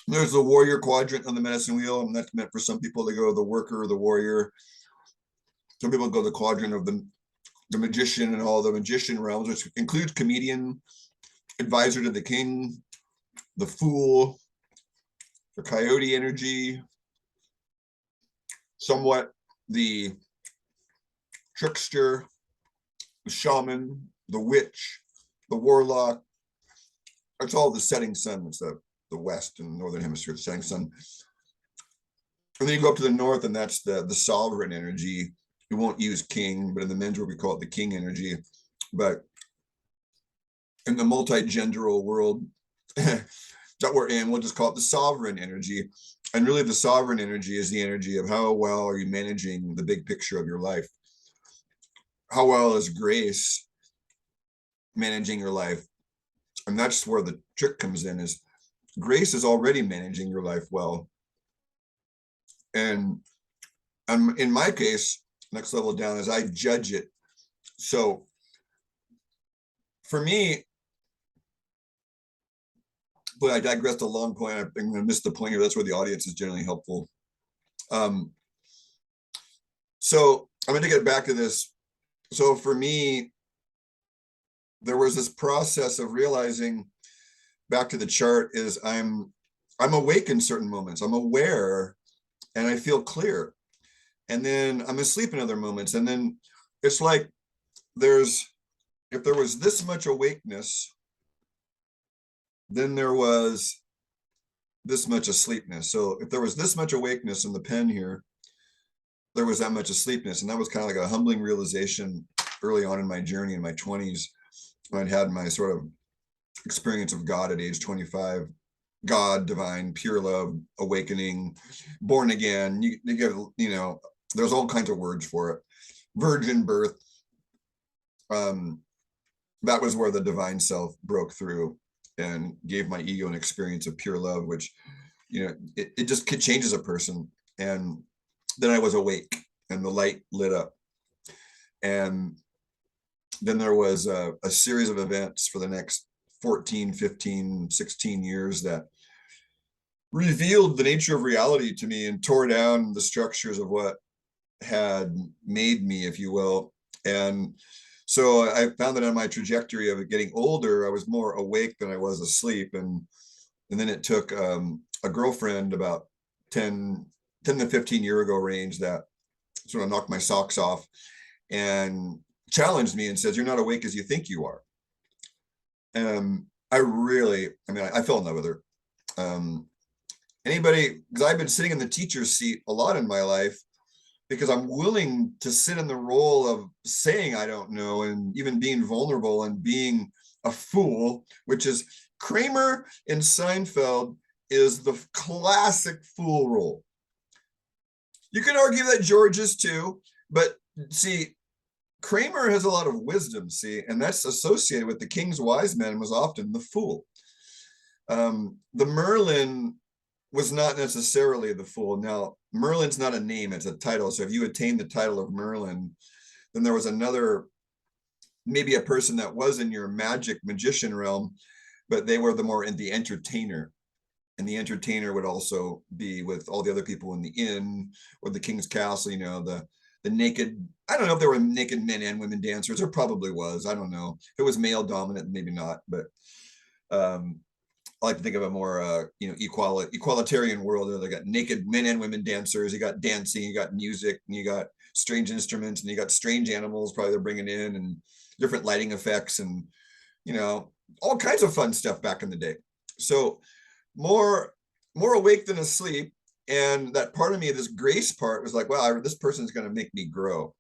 There's the warrior quadrant on the medicine wheel, and that's meant for some people to go the worker or the warrior. Some people go the quadrant of the magician and all the magician realms, which includes comedian, advisor to the king, the fool, the coyote energy, somewhat the trickster, the shaman, the witch, the warlock. It's all the setting sun. It's the west and northern hemisphere, the setting sun. And then you go up to the north, and that's the sovereign energy. We won't use king, but in the men's world, we call it the king energy. But in the multi-genderal world that we're in, we'll just call it the sovereign energy. And really, the sovereign energy is the energy of how well are you managing the big picture of your life? How well is grace managing your life? And that's where the trick comes in, is grace is already managing your life well. And in my case, next level down is I judge it. So for me, but I digressed a long point. I'm going to miss the point here. That's where the audience is generally helpful. So I'm going to get back to this. So for me, there was this process of realizing, back to the chart, is I'm awake in certain moments. I'm aware and I feel clear. And then I'm asleep in other moments. And then it's like if there was this much awakeness, then there was this much asleepness. So if there was this much awakeness in the pen here, there was that much asleepness. And that was kind of like a humbling realization early on in my journey in my 20s, when I'd had my sort of experience of God at age 25. God, divine, pure love, awakening, born again. You get, there's all kinds of words for it. Virgin birth. That was where the divine self broke through and gave my ego an experience of pure love, which, it just changes a person. And then I was awake and the light lit up. And then there was a series of events for the next 14, 15, 16 years that revealed the nature of reality to me and tore down the structures of what had made me, if you will. And so I found that on my trajectory of getting older, I was more awake than I was asleep. And then it took a girlfriend about 10 to 15 year ago range that sort of knocked my socks off and challenged me and says, "You're not awake as you think you are." I fell in love with her. Anybody, because I've been sitting in the teacher's seat a lot in my life because I'm willing to sit in the role of saying I don't know and even being vulnerable and being a fool, which is Kramer in Seinfeld is the classic fool role. You can argue that George is too, but see, Kramer has a lot of wisdom, see, and that's associated with the king's wise man was often the fool. The Merlin was not necessarily the fool. Now, Merlin's not a name, it's a title. So if you attain the title of Merlin, then there was another, maybe a person that was in your magician realm, but they were the entertainer. And the entertainer would also be with all the other people in the inn or the king's castle, the naked, I don't know if there were naked men and women dancers. There probably was. I don't know. If it was male dominant, maybe not. But I like to think of a more equalitarian world where they got naked men and women dancers. You got dancing, you got music, and you got strange instruments, and you got strange animals probably they're bringing in, and different lighting effects, and all kinds of fun stuff back in the day. So more awake than asleep. And that part of me, this grace part, was like, wow, this person's going to make me grow.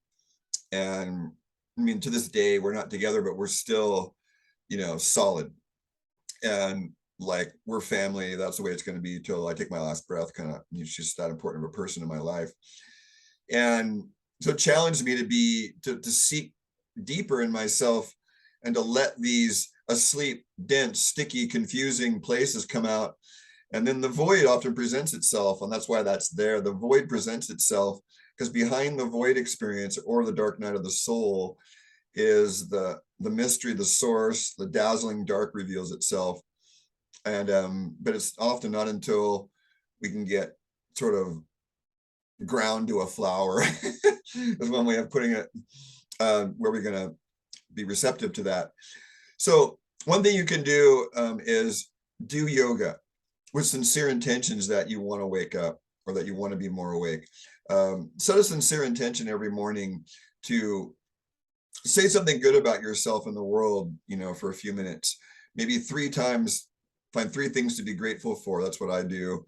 And I mean, to this day, we're not together, but we're still, solid. And like, we're family. That's the way it's going to be till I take my last breath. Kind of, she's just that important of a person in my life. And so it challenged me to seek deeper in myself and to let these asleep, dense, sticky, confusing places come out. And then the void often presents itself, and that's why that's there. The void presents itself because behind the void experience or the dark night of the soul is the mystery, the source, the dazzling dark reveals itself. And but it's often not until we can get sort of ground to a flower is one way of putting it, where we're going to be receptive to that. So one thing you can do is do yoga with sincere intentions that you want to wake up or that you want to be more awake. Set a sincere intention every morning to say something good about yourself in the world, for a few minutes, maybe 3 times, find 3 things to be grateful for. That's what I do.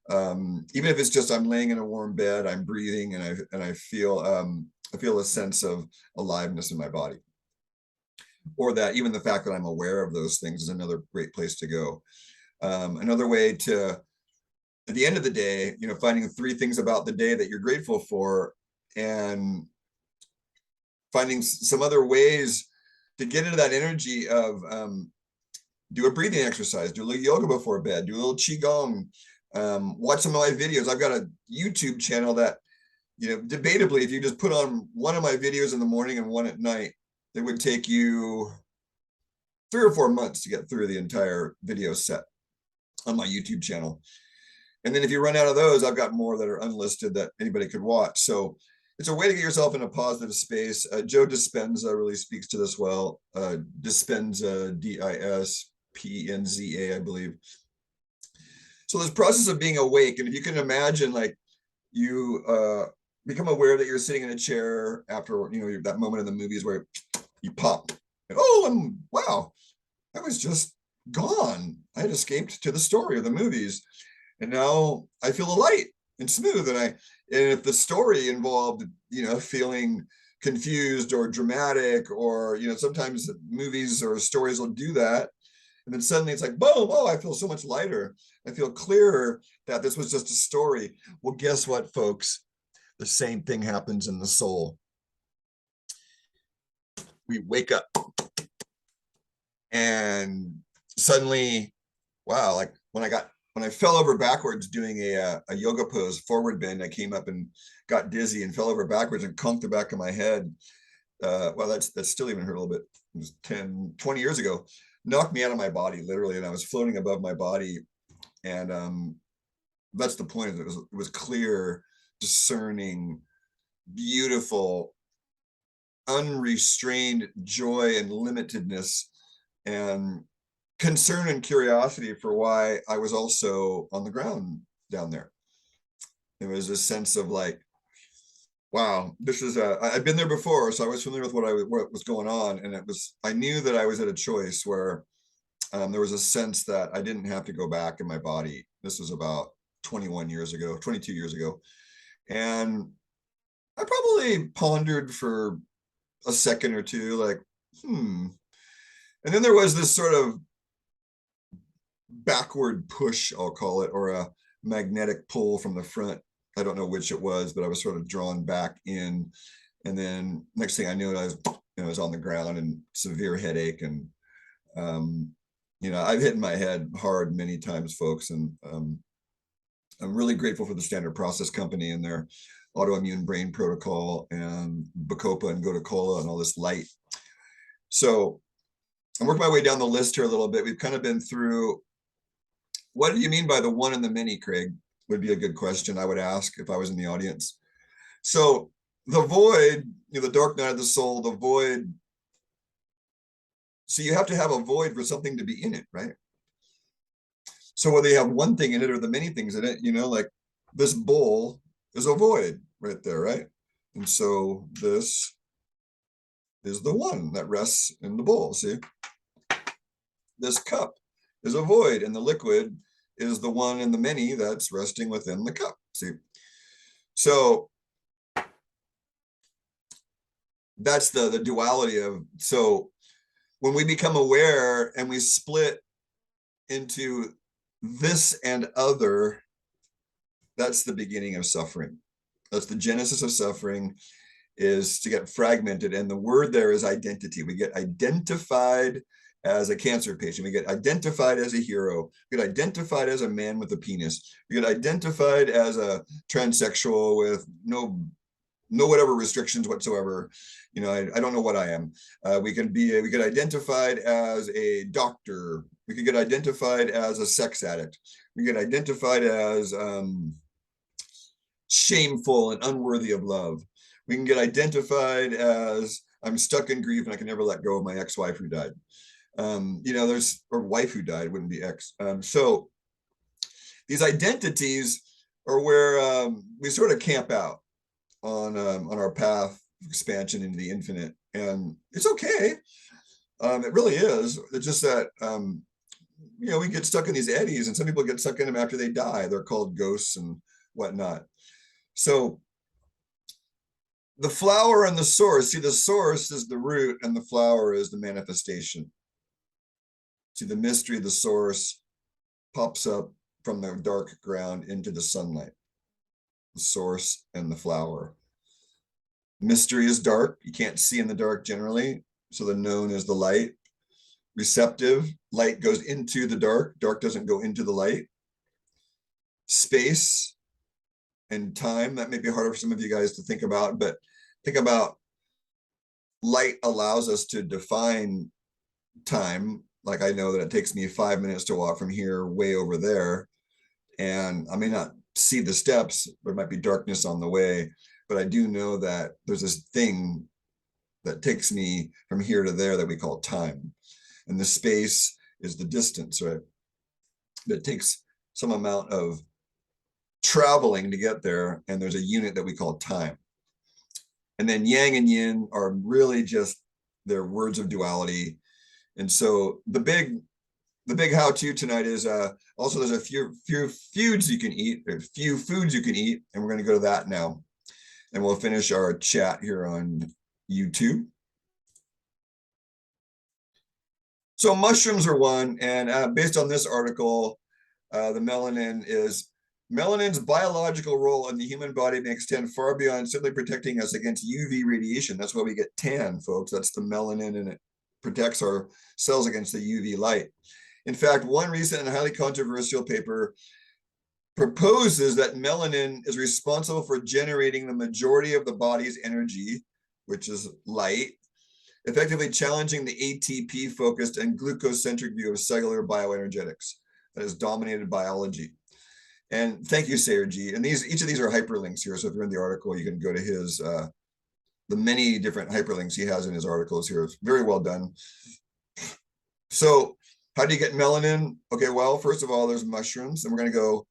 Even if it's just I'm laying in a warm bed, I'm breathing, and I feel a sense of aliveness in my body. Or that even the fact that I'm aware of those things is another great place to go. Another way to, at the end of the day, finding 3 things about the day that you're grateful for, and finding some other ways to get into that energy of do a breathing exercise, do a little yoga before bed, do a little qigong, watch some of my videos. I've got a YouTube channel that, debatably, if you just put on one of my videos in the morning and one at night, it would take you 3 or 4 months to get through the entire video set on my YouTube channel. And then if you run out of those, I've got more that are unlisted that anybody could watch. So it's a way to get yourself in a positive space. Joe Dispenza really speaks to this well. Dispenza, Dispenza, I believe. So this process of being awake, and if you can imagine, like, you become aware that you're sitting in a chair after, that moment in the movies where you pop, and wow, I was just gone. I had escaped to the story of the movies, and now I feel light and smooth. And if the story involved, feeling confused or dramatic, or sometimes movies or stories will do that, and then suddenly it's like, boom, oh, I feel so much lighter. I feel clearer that this was just a story. Well, guess what, folks? The same thing happens in the soul. We wake up and suddenly, wow, like when I fell over backwards doing a yoga pose, forward bend, I came up and got dizzy and fell over backwards and conked the back of my head. Well, that's still even hurt a little bit. It was 10, 20 years ago. Knocked me out of my body, literally, and I was floating above my body. And that's the point. It was clear, discerning, beautiful, unrestrained joy and limitedness, and concern and curiosity for why I was also on the ground down there. There was a sense of like, Wow, this is I've been there before, so I was familiar with what was going on, and I knew that I was at a choice where there was a sense that I didn't have to go back in my body. This was about 21 years ago, 22 years ago, and I probably pondered for a second or two, like, and then there was this sort of backward push, I'll call it, or a magnetic pull from the front. I don't know which it was, but I was sort of drawn back in. And then next thing I knew, I was on the ground and severe headache. And, I've hit my head hard many times, folks. And I'm really grateful for the Standard Process Company and their autoimmune brain protocol and Bacopa and Gotacola and all this light. So I'm working my way down the list here a little bit. We've kind of been through, what do you mean by the one and the many, Craig? Would be a good question I would ask if I was in the audience. So the void, the dark night of the soul, the void. So you have to have a void for something to be in it, right? So whether you have one thing in it or the many things in it, like this bowl is a void right there, right? And so this is the one that rests in the bowl. See, this cup is a void, and the liquid is the one and the many that's resting within the cup. See, so that's the duality of. So when we become aware and we split into this and other, that's the beginning of suffering. That's the genesis of suffering, is to get fragmented. And the word there is identity. We get identified as a cancer patient. We get identified as a hero. We get identified as a man with a penis. We get identified as a transsexual with no whatever restrictions whatsoever. I don't know what I am. We get identified as a doctor. We could get identified as a sex addict. We get identified as shameful and unworthy of love. We can get identified as I'm stuck in grief and I can never let go of my ex-wife who died. Or wife who died, wouldn't be ex. So these identities are where we sort of camp out on our path of expansion into the infinite, and it's okay. It really is. It's just that we get stuck in these eddies, and some people get stuck in them after they die. They're called ghosts and whatnot. So the flower and the source. See, the source is the root, and the flower is the manifestation. See, the mystery of the source pops up from the dark ground into the sunlight. The source and the flower. Mystery is dark. You can't see in the dark generally. So the known is the light. Receptive, light goes into the dark. Dark doesn't go into the light. Space and time, that may be harder for some of you guys to think about, but think about light allows us to define time. Like I know that it takes me 5 minutes to walk from here way over there, and I may not see the steps. There might be darkness on the way, but I do know that there's this thing that takes me from here to there that we call time. And the space is the distance, right? That takes some amount of traveling to get there. And there's a unit that we call time. And then yang and yin are really just their words of duality. And so the big how-to tonight is also there's a few foods you can eat, or few foods you can eat, and we're going to go to that now. And we'll finish our chat here on YouTube. So mushrooms are one, and based on this article, the melanin's biological role in the human body may extend far beyond simply protecting us against UV radiation. That's why we get tan, folks. That's the melanin, and it protects our cells against the UV light. In fact, one recent and highly controversial paper proposes that melanin is responsible for generating the majority of the body's energy, which is light, effectively challenging the ATP-focused and glucose-centric view of cellular bioenergetics that has dominated biology. And thank you, Sayer G. And each of these are hyperlinks here. So if you're in the article, you can go to his, the many different hyperlinks he has in his articles here. It's very well done. So how do you get melanin? Okay, well, first of all, there's mushrooms. And we're going to go,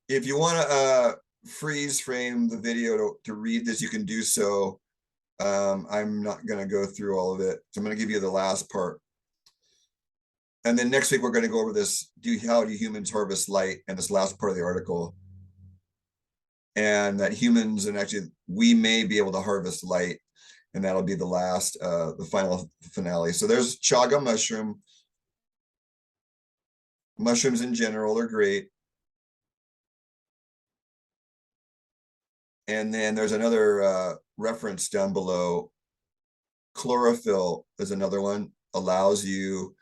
if you want to freeze frame the video to read this, you can do so. I'm not going to go through all of it. So I'm going to give you the last part. And then next week, we're going to go over this, how do humans harvest light, and this last part of the article. And that humans, and actually we may be able to harvest light, and that'll be the last, the final finale. So there's chaga mushroom. Mushrooms in general are great. And then there's another reference down below. Chlorophyll is another one, allows you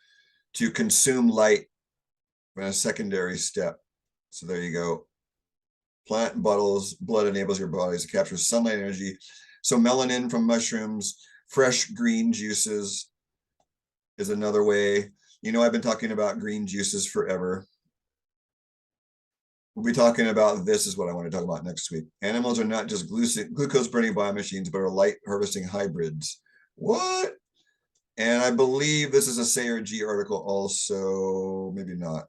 to consume light in a secondary step. So there you go. Plant bottles, blood enables your bodies to capture sunlight energy. So melanin from mushrooms, fresh green juices is another way. You know, I've been talking about green juices forever. We'll be talking about this is what I want to talk about next week. Animals are not just glucose burning biomachines, but are light harvesting hybrids. What? And I believe this is a Sayer G article also, maybe not.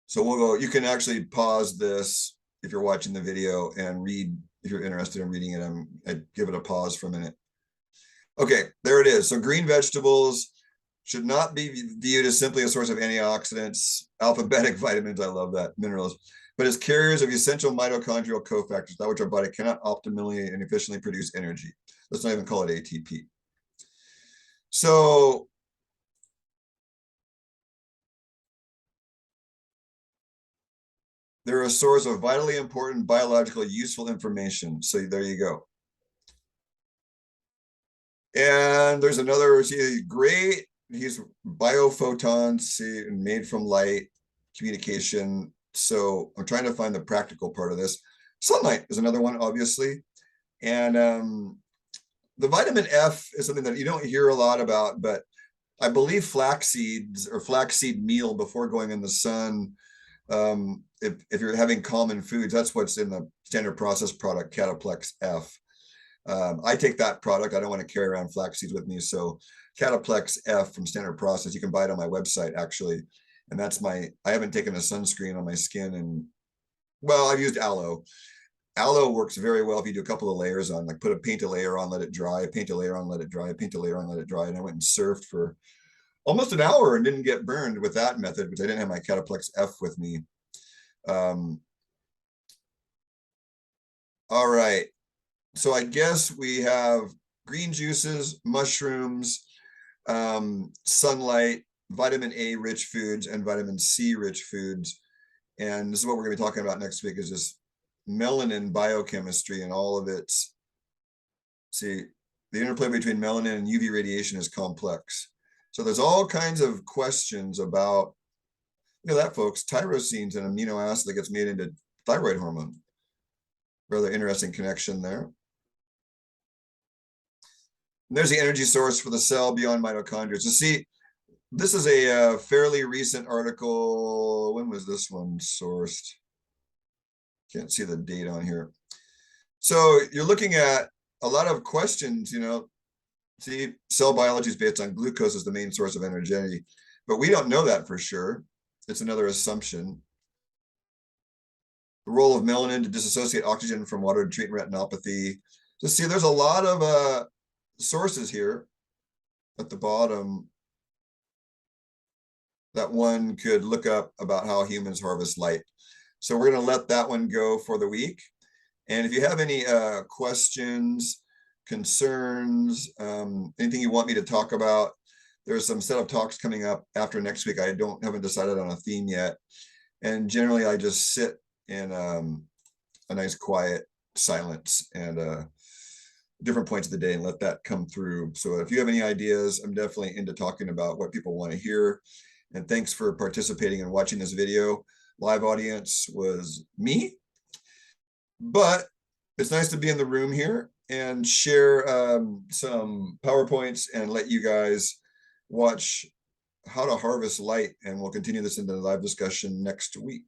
So we'll go, you can actually pause this if you're watching the video and read, if you're interested in reading it, I'd give it a pause for a minute. Okay, there it is. So green vegetables should not be viewed as simply a source of antioxidants, alphabetic vitamins, I love that, minerals, but as carriers of essential mitochondrial cofactors, that which our body cannot optimally and efficiently produce energy. Let's not even call it ATP. So they're a source of vitally important biological useful information. So there you go. And there's another, see, great, he's biophotons, see, made from light, communication. So I'm trying to find the practical part of this. Sunlight is another one, obviously. And the vitamin F is something that you don't hear a lot about, but I believe flax seeds or flaxseed meal before going in the sun, if you're having common foods, that's what's in the standard process product, Cataplex F. I take that product. I don't want to carry around flax seeds with me. So Cataplex F from Standard Process, you can buy it on my website actually. And that's I haven't taken a sunscreen on my skin, and well, I've used aloe. Aloe works very well if you do a couple of layers on, like paint a layer on, let it dry, paint a layer on, let it dry, paint a layer on, let it dry. And I went and surfed for almost an hour and didn't get burned with that method, which I didn't have my Cataplex F with me. All right. So I guess we have green juices, mushrooms, sunlight, vitamin A rich foods, and vitamin C rich foods. And this is what we're going to be talking about next week, is this melanin biochemistry and all of its, see, the interplay between melanin and UV radiation is complex. So there's all kinds of questions about, look at that, folks, tyrosine's an amino acid that gets made into thyroid hormone. Rather interesting connection there. And there's the energy source for the cell beyond mitochondria. So see, this is a fairly recent article. When was this one sourced? Can't see the date on here. So you're looking at a lot of questions, you know, see, cell biology is based on glucose as the main source of energy, but we don't know that for sure. It's another assumption. The role of melanin to disassociate oxygen from water to treat retinopathy. So see, there's a lot of sources here at the bottom that one could look up about how humans harvest light. So we're going to let that one go for the week. And if you have any questions, concerns, anything you want me to talk about, there's some set of talks coming up after next week. I haven't decided on a theme yet. And generally I just sit in a nice quiet silence and different points of the day and let that come through. So if you have any ideas, I'm definitely into talking about what people want to hear. And thanks for participating and watching this video. Live audience was me, but it's nice to be in the room here and share some PowerPoints and let you guys watch how to harvest light. And we'll continue this into the live discussion next week.